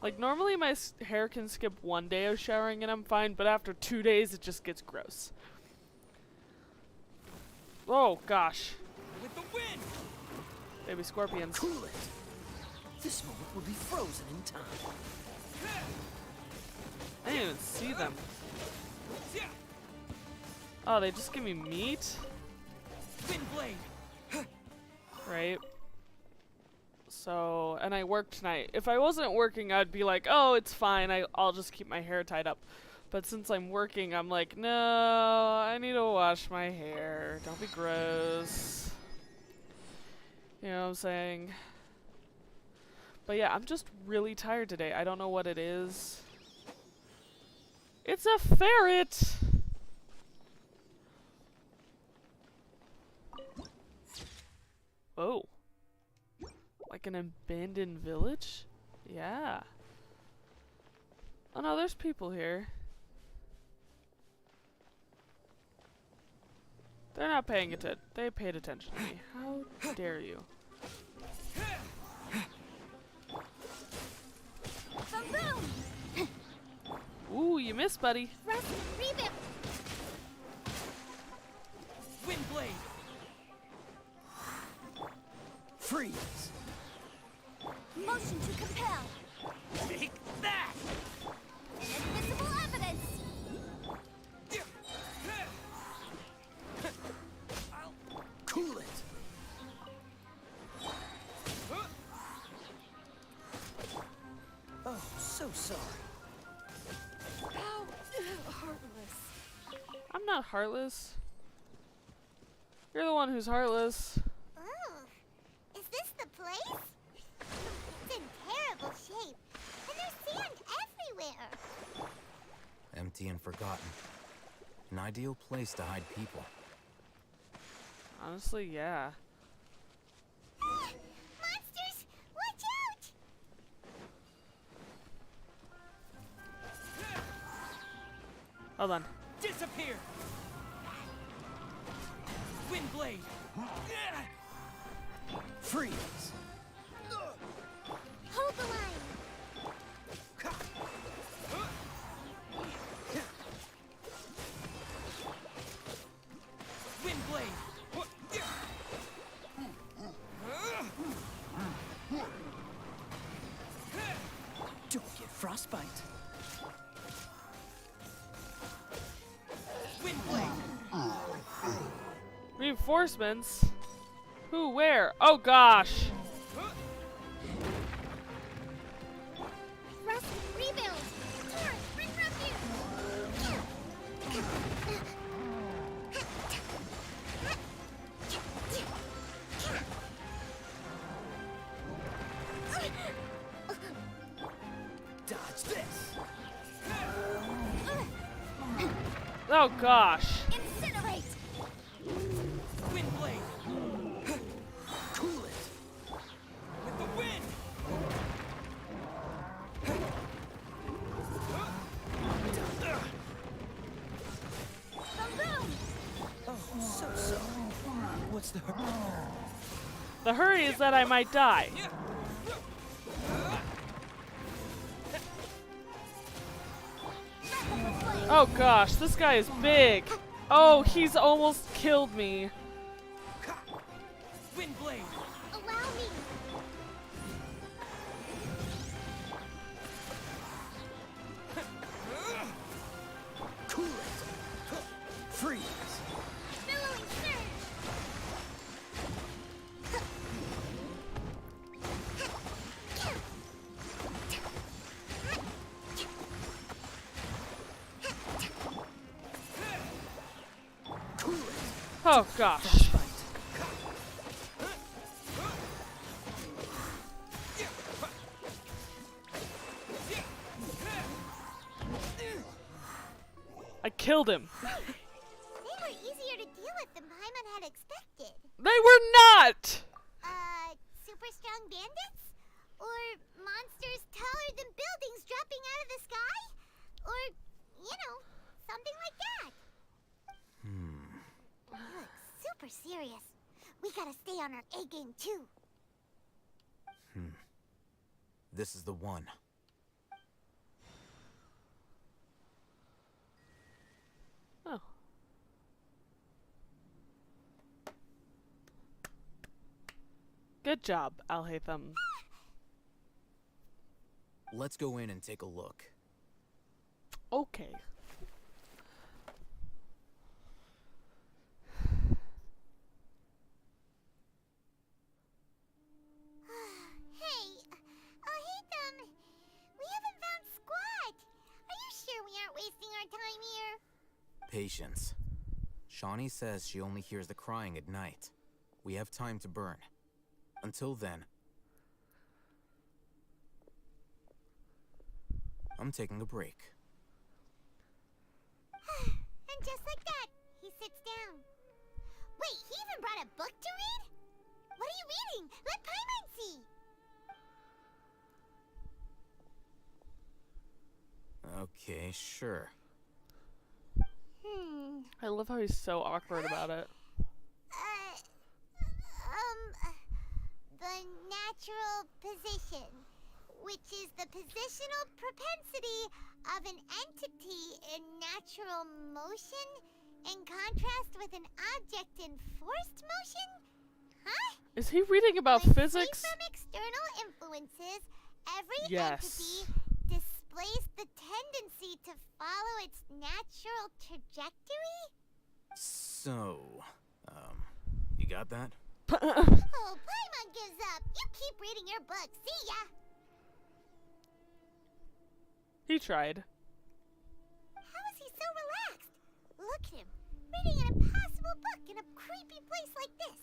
Like, normally my hair can skip 1 day of showering and I'm fine, but after 2 days it just gets gross. Oh gosh. With the wind! Baby scorpions. Cool it! This moment will be frozen in time. I didn't even see them. Oh, they just give me meat? Windblade! Right? So, and I work tonight. If I wasn't working, I'd be like, oh, it's fine. I'll just keep my hair tied up. But since I'm working, I'm like, no, I need to wash my hair. Don't be gross. You know what I'm saying? But yeah, I'm just really tired today. I don't know what it is. It's a ferret! Oh. Like an abandoned village? Yeah. Oh no, there's people here. They're not paying attention. They paid attention to me. How dare you? Boom! Ooh, you missed, buddy. Rest, rebuild. Windblade! Freeze! Motion to compel. Take that! Invisible evidence. Cool it! Oh, so sorry. How heartless. I'm not heartless. You're the one who's heartless. Ooh, is this the place? It's in terrible shape, and there's sand everywhere. Empty and forgotten. An ideal place to hide people. Honestly, yeah. Monsters, watch out! Hold on. Disappear! Windblade! Freeze! Hold the line. Windblade! Don't get frostbite. Windblade! Reinforcements? Who? Where? Oh gosh! Rest, rebuild. Here, bring Dodge this! Oh gosh! Incinerate! Windblade! Cool it! With the wind! Oh, so sorry. What's the hurry? The hurry is that I might die. Oh gosh, this guy is big. Oh, he's almost killed me. Windblade! Allow me. Cool it! Freeze! Billowing surge. Cool it! Oh gosh. I killed him. They were easier to deal with than Paimon had expected. They were not! Super strong bandits? Or monsters taller than buildings dropping out of the sky? Or, you know, something like that. You look super serious. We gotta stay on our A game too. This is the one. Oh. Good job, Alhaitham. Let's go in and take a look. Okay. Hey, we haven't found squat. Are you sure we aren't wasting our time here? Patience. Shawnee says she only hears the crying at night. We have time to burn. Until then, I'm taking a break. And just like that, he sits down. Wait, he even brought a book to read? What are you reading? Let Paimon see. Okay, sure. I love how he's so awkward about it. The natural position, which is the positional propensity of an entity in natural motion in contrast with an object in forced motion? Huh? Is he reading about When physics? free from external influences, every Yes. entity displays the tendency to follow its natural trajectory? So, you got that? Oh, Paimon gives up. You keep reading your book. See ya. He tried. How is he so relaxed? Look at him, reading an impossible book in a creepy place like this.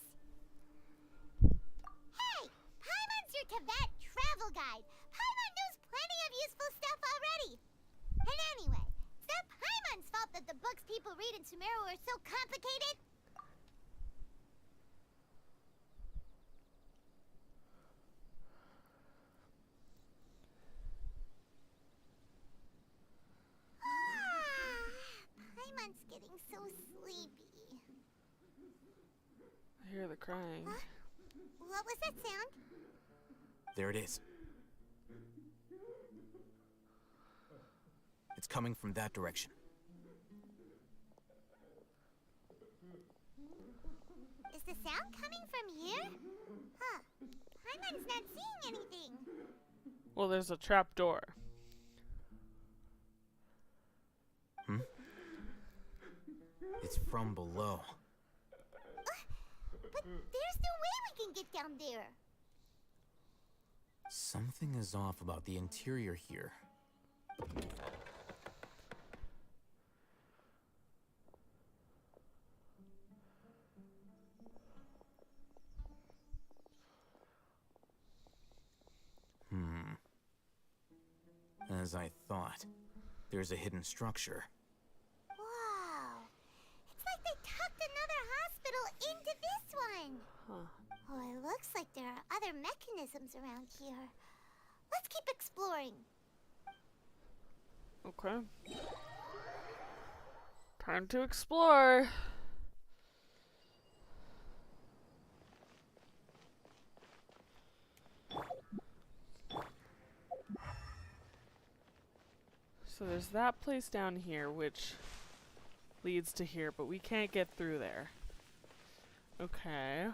Hey, Paimon's your Tibet travel guide. Paimon knows plenty of useful stuff already. And anyway, it's not Paimon's fault that the books people read in Sumeru are so complicated. Paimon's getting so sleepy. I hear the crying. Huh? What was that sound? There it is. It's coming from that direction. Is the sound coming from here? Huh. Paimon's not seeing anything. Well, there's a trap door. It's from below. But there's no way we can get down there. Something is off about the interior here. As I thought, there's a hidden structure. Wow. It's like they tucked another hospital into this one. Huh. Oh, it looks like there are other mechanisms around here. Let's keep exploring. Okay. Time to explore. So there's that place down here, which leads to here, but we can't get through there. Okay.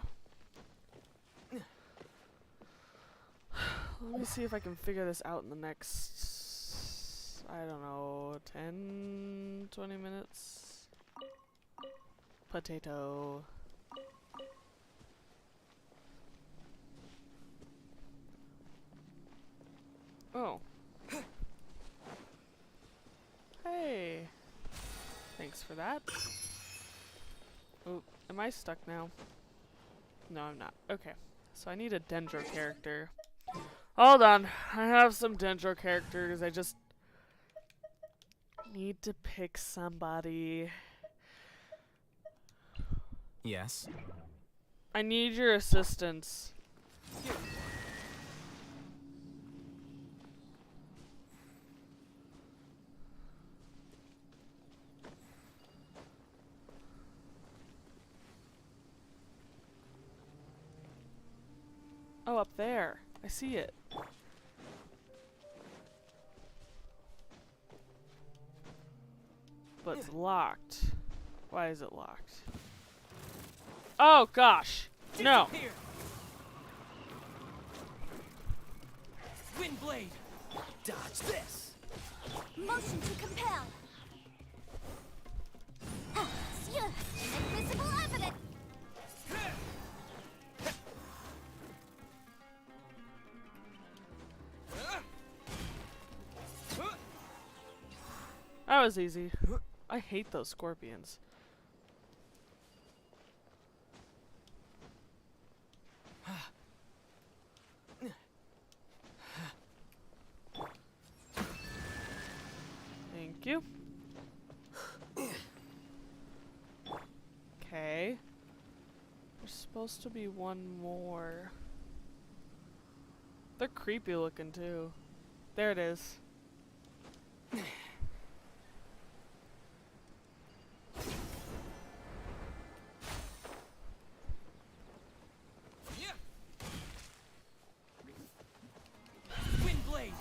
Let me see if I can figure this out in the next, I don't know, 10, 20 minutes. Potato. Oh. Hey. Thanks for that. Oh, am I stuck now? No, I'm not. Okay. So I need a Dendro character. Hold on. I have some Dendro characters. I just need to pick somebody. Yes? I need your assistance. Oh, up there. I see it. But it's locked. Why is it locked? Oh, gosh. No. Wind blade. Dodge this! Motion to compel. Invisible evidence. That was easy. I hate those scorpions. Thank you. Okay. There's supposed to be one more. They're creepy looking too. There it is. Windblade.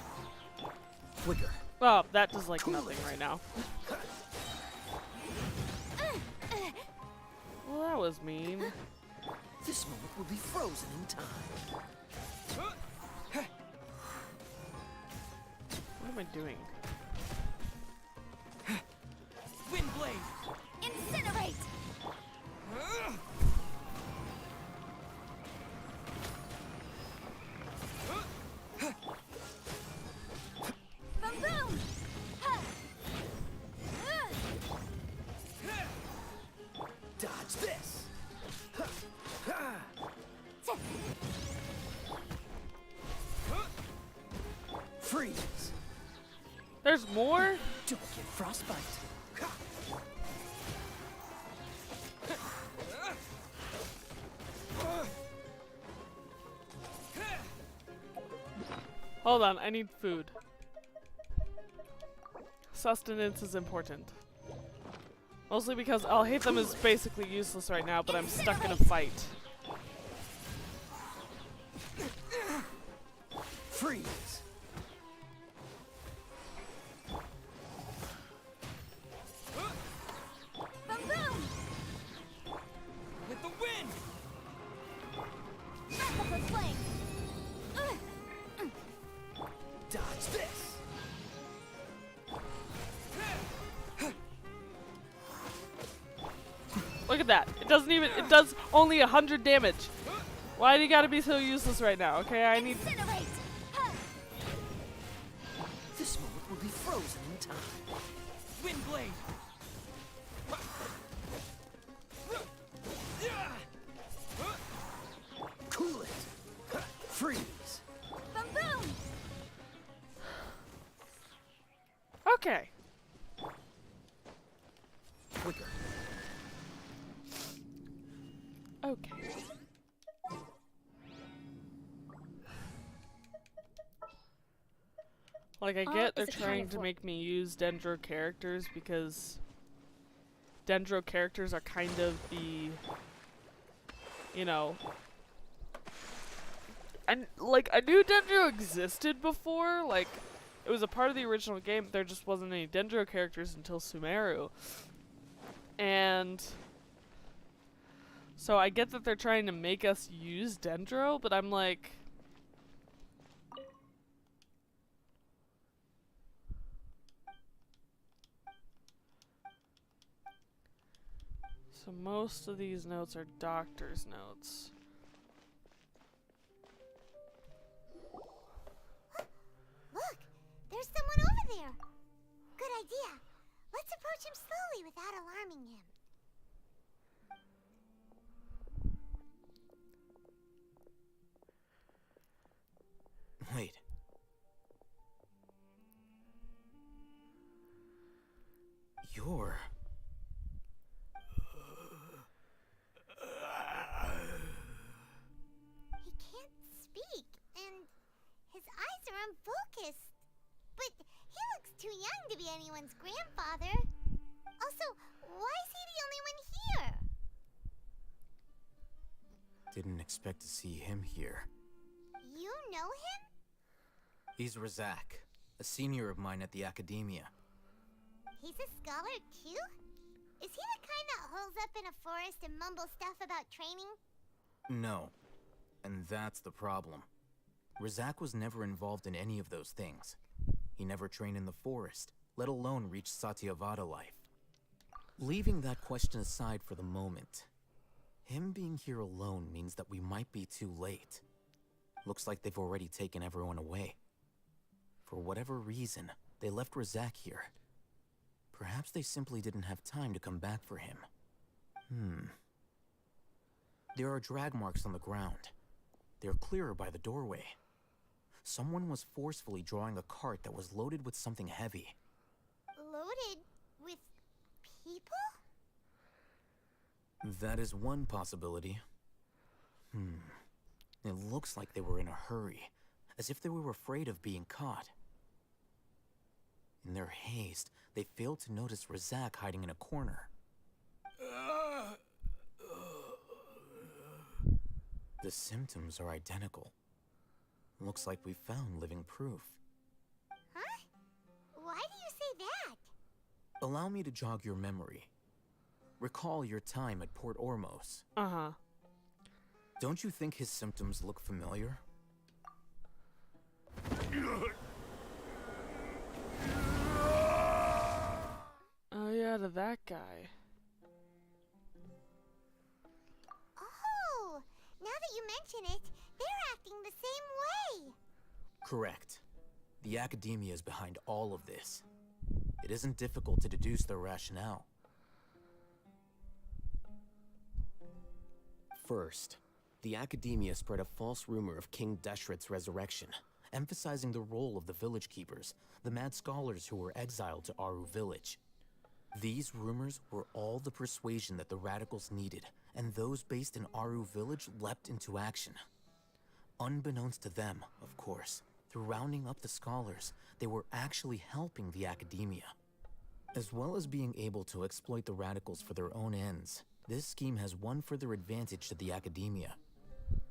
Quicker. Well, that does like nothing right now. Well, that was mean. This moment will be frozen in time. What am I doing? Windblade. Incinerate. Boom boom. Dodge this! Freeze! There's more? Don't get frostbite. Hold on, I need food. Sustenance is important. Mostly because I'll hate them is basically useless right now, but I'm stuck in a fight. Freeze! Boom boom. With the wind. Merciful flame. Dodge this! Look at that. It doesn't even, it does only 100 damage. Why do you gotta be so useless right now? Okay, I need... Incinerate. This moment will be frozen in time. Windblade. Cool it! Freeze! Boom boom. Okay. Quicker. Okay. Like, I get they're is a trying to carnivore. make me use Dendro characters because Dendro characters are kind of the, you know, and like I knew Dendro existed before, like it was a part of the original game. There just wasn't any Dendro characters until Sumeru, and so I get that they're trying to make us use Dendro, but I'm like, so most of these notes are doctor's notes. Look, there's someone over there. Good idea. Let's approach him slowly without alarming him. Wait. You're... He can't speak, and his eyes are unfocused. But he looks too young to be anyone's grandfather. Also, why is he the only one here? Didn't expect to see him here. You know him? He's Razak, a senior of mine at the Academia. He's a scholar too? Is he the kind that holes up in a forest and mumbles stuff about training? No. And that's the problem. Razak was never involved in any of those things. He never trained in the forest, let alone reach Satyavada life. Leaving that question aside for the moment, him being here alone means that we might be too late. Looks like they've already taken everyone away. For whatever reason, they left Razak here. Perhaps they simply didn't have time to come back for him. There are drag marks on the ground. They're clearer by the doorway. Someone was forcefully drawing a cart that was loaded with something heavy. Loaded with people? That is one possibility. It looks like they were in a hurry, as if they were afraid of being caught. In their haste, they failed to notice Razak hiding in a corner. The symptoms are identical. Looks like we found living proof. Huh? Why do you say that? Allow me to jog your memory. Recall your time at Port Ormos. Uh-huh. Don't you think his symptoms look familiar? Oh yeah, to that guy. Oh, now that you mention it, they're acting the same way. Correct. The academia is behind all of this. It isn't difficult to deduce their rationale. First, the academia spread a false rumor of King Deshret's resurrection, emphasizing the role of the village keepers, the mad scholars who were exiled to Aru village. These rumors were all the persuasion that the radicals needed, and those based in Aru village leapt into action. Unbeknownst to them, of course, through rounding up the scholars, they were actually helping the academia. As well as being able to exploit the radicals for their own ends, this scheme has one further advantage to the academia.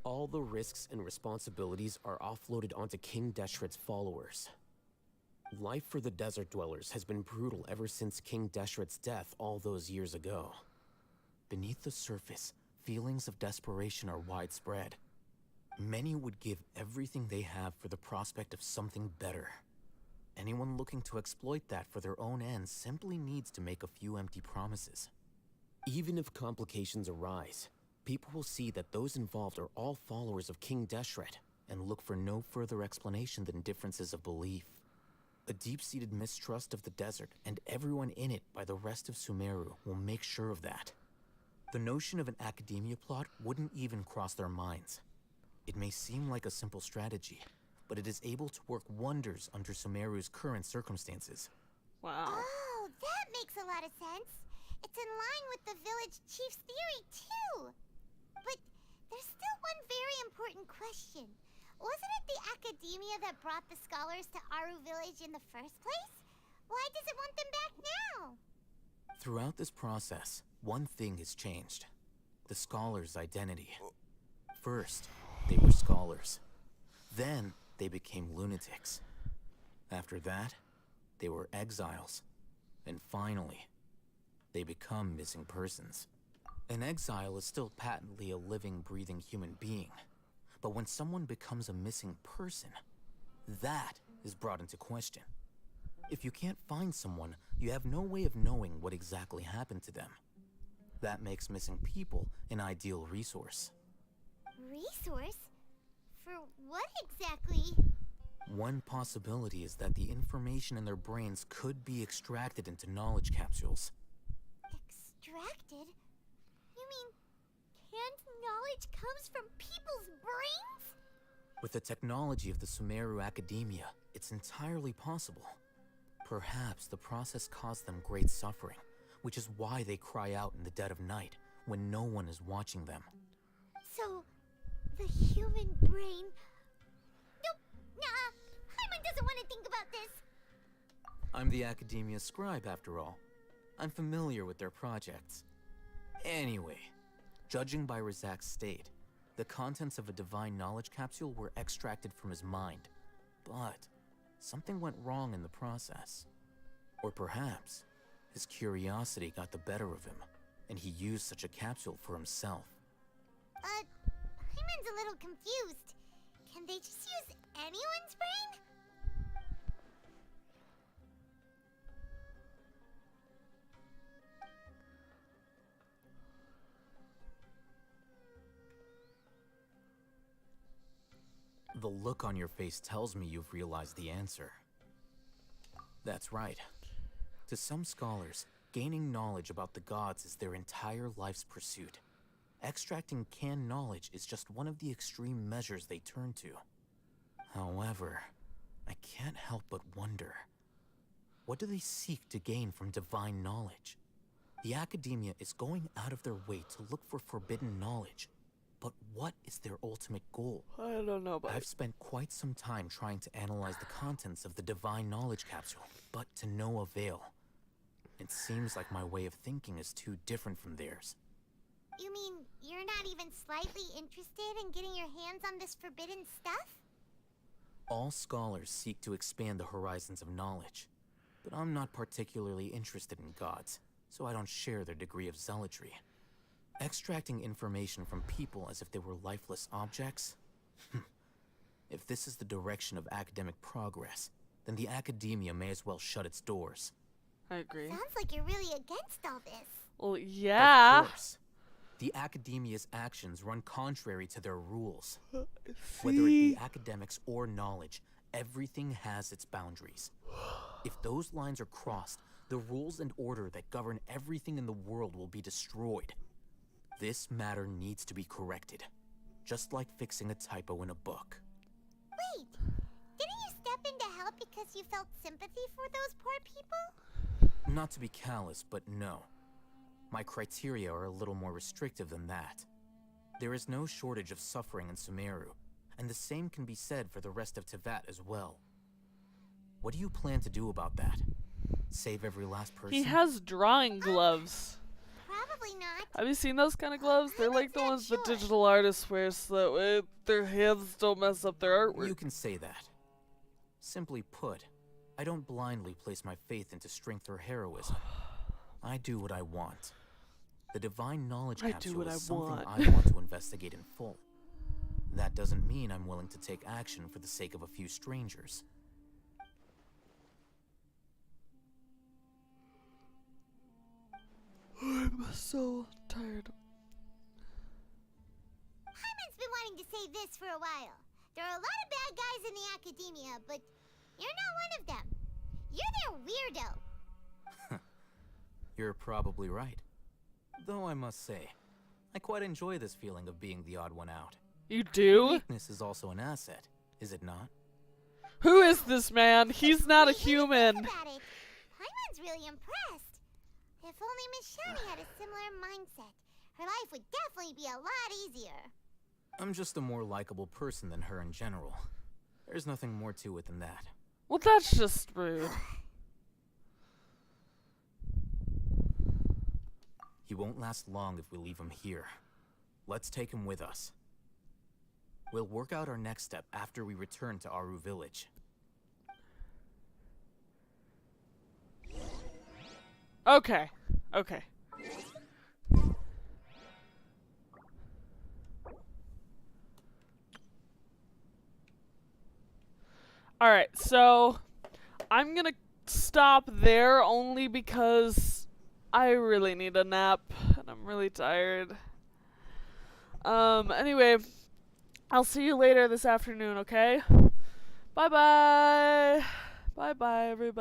All the risks and responsibilities are offloaded onto King Deshret's followers. Life for the desert dwellers has been brutal ever since King Deshret's death all those years ago. Beneath the surface, feelings of desperation are widespread. Many would give everything they have for the prospect of something better. Anyone looking to exploit that for their own ends simply needs to make a few empty promises. Even if complications arise, people will see that those involved are all followers of King Deshret and look for no further explanation than differences of belief. A deep-seated mistrust of the desert and everyone in it by the rest of Sumeru will make sure of that. The notion of an academia plot wouldn't even cross their minds. It may seem like a simple strategy, but it is able to work wonders under Sumeru's current circumstances. Wow. Oh, that makes a lot of sense. It's in line with the village chief's theory, too. But there's still one very important question. Wasn't it the academia that brought the scholars to Aru village in the first place? Why does it want them back now? Throughout this process, one thing has changed. The scholars' identity. First, they were scholars. Then, they became lunatics. After that, they were exiles. And finally, they become missing persons. An exile is still patently a living, breathing human being. But when someone becomes a missing person, that is brought into question. If you can't find someone, you have no way of knowing what exactly happened to them. That makes missing people an ideal resource. Resource? For what exactly? One possibility is that the information in their brains could be extracted into knowledge capsules. Extracted? You mean canned knowledge comes from people's brains? With the technology of the Sumeru Academia, it's entirely possible. Perhaps the process caused them great suffering, which is why they cry out in the dead of night when no one is watching them. So, the human brain... Nope, nah, Hyman doesn't want to think about this. I'm the Academia scribe, after all. I'm familiar with their projects. Anyway, judging by Razak's state, the contents of a divine knowledge capsule were extracted from his mind. But something went wrong in the process. Or perhaps his curiosity got the better of him, and he used such a capsule for himself. Hyman's a little confused. Can they just use anyone's brain? The look on your face tells me you've realized the answer. That's right. To some scholars, gaining knowledge about the gods is their entire life's pursuit. Extracting canned knowledge is just one of the extreme measures they turn to. However, I can't help but wonder, what do they seek to gain from divine knowledge? The academia is going out of their way to look for forbidden knowledge. But what is their ultimate goal? I don't know, but I've spent quite some time trying to analyze the contents of the divine knowledge capsule, but to no avail. It seems like my way of thinking is too different from theirs. You mean you're not even slightly interested in getting your hands on this forbidden stuff? All scholars seek to expand the horizons of knowledge, but I'm not particularly interested in gods, so I don't share their degree of zealotry. Extracting information from people as if they were lifeless objects? If this is the direction of academic progress, then the academia may as well shut its doors. I agree. Sounds like you're really against all this. Well, yeah. Of course. The academia's actions run contrary to their rules. Whether it be academics or knowledge, everything has its boundaries. If those lines are crossed, the rules and order that govern everything in the world will be destroyed. This matter needs to be corrected, just like fixing a typo in a book. Wait, didn't you step in to help because you felt sympathy for those poor people? Not to be callous, but no. My criteria are a little more restrictive than that. There is no shortage of suffering in Sumeru, and the same can be said for the rest of Teyvat as well. What do you plan to do about that? Save every last person? He has drawing gloves. Probably not. Have you seen those kind of gloves? They're like the ones the digital artists wear so that way their hands don't mess up their artwork. You can say that. Simply put, I don't blindly place my faith into strength or heroism. I do what I want. The divine knowledge capsule is something I want to investigate in full. That doesn't mean I'm willing to take action for the sake of a few strangers. I'm so tired. Hyman's been wanting to say this for a while. There are a lot of bad guys in the academia, but you're not one of them. You're their weirdo. You're probably right. Though I must say, I quite enjoy this feeling of being the odd one out. You do? Weakness is also an asset, is it not? Who is this man? He's not a human. Hyman's really impressed. If only Miss Shani had a similar mindset, her life would definitely be a lot easier. I'm just a more likable person than her in general. There's nothing more to it than that. Well, that's just rude. He won't last long if we leave him here. Let's take him with us. We'll work out our next step after we return to Aru Village. Okay. Okay. Alright, so I'm gonna stop there only because I really need a nap and I'm really tired. Anyway, I'll see you later this afternoon, okay? Bye-bye. Bye-bye, everybody.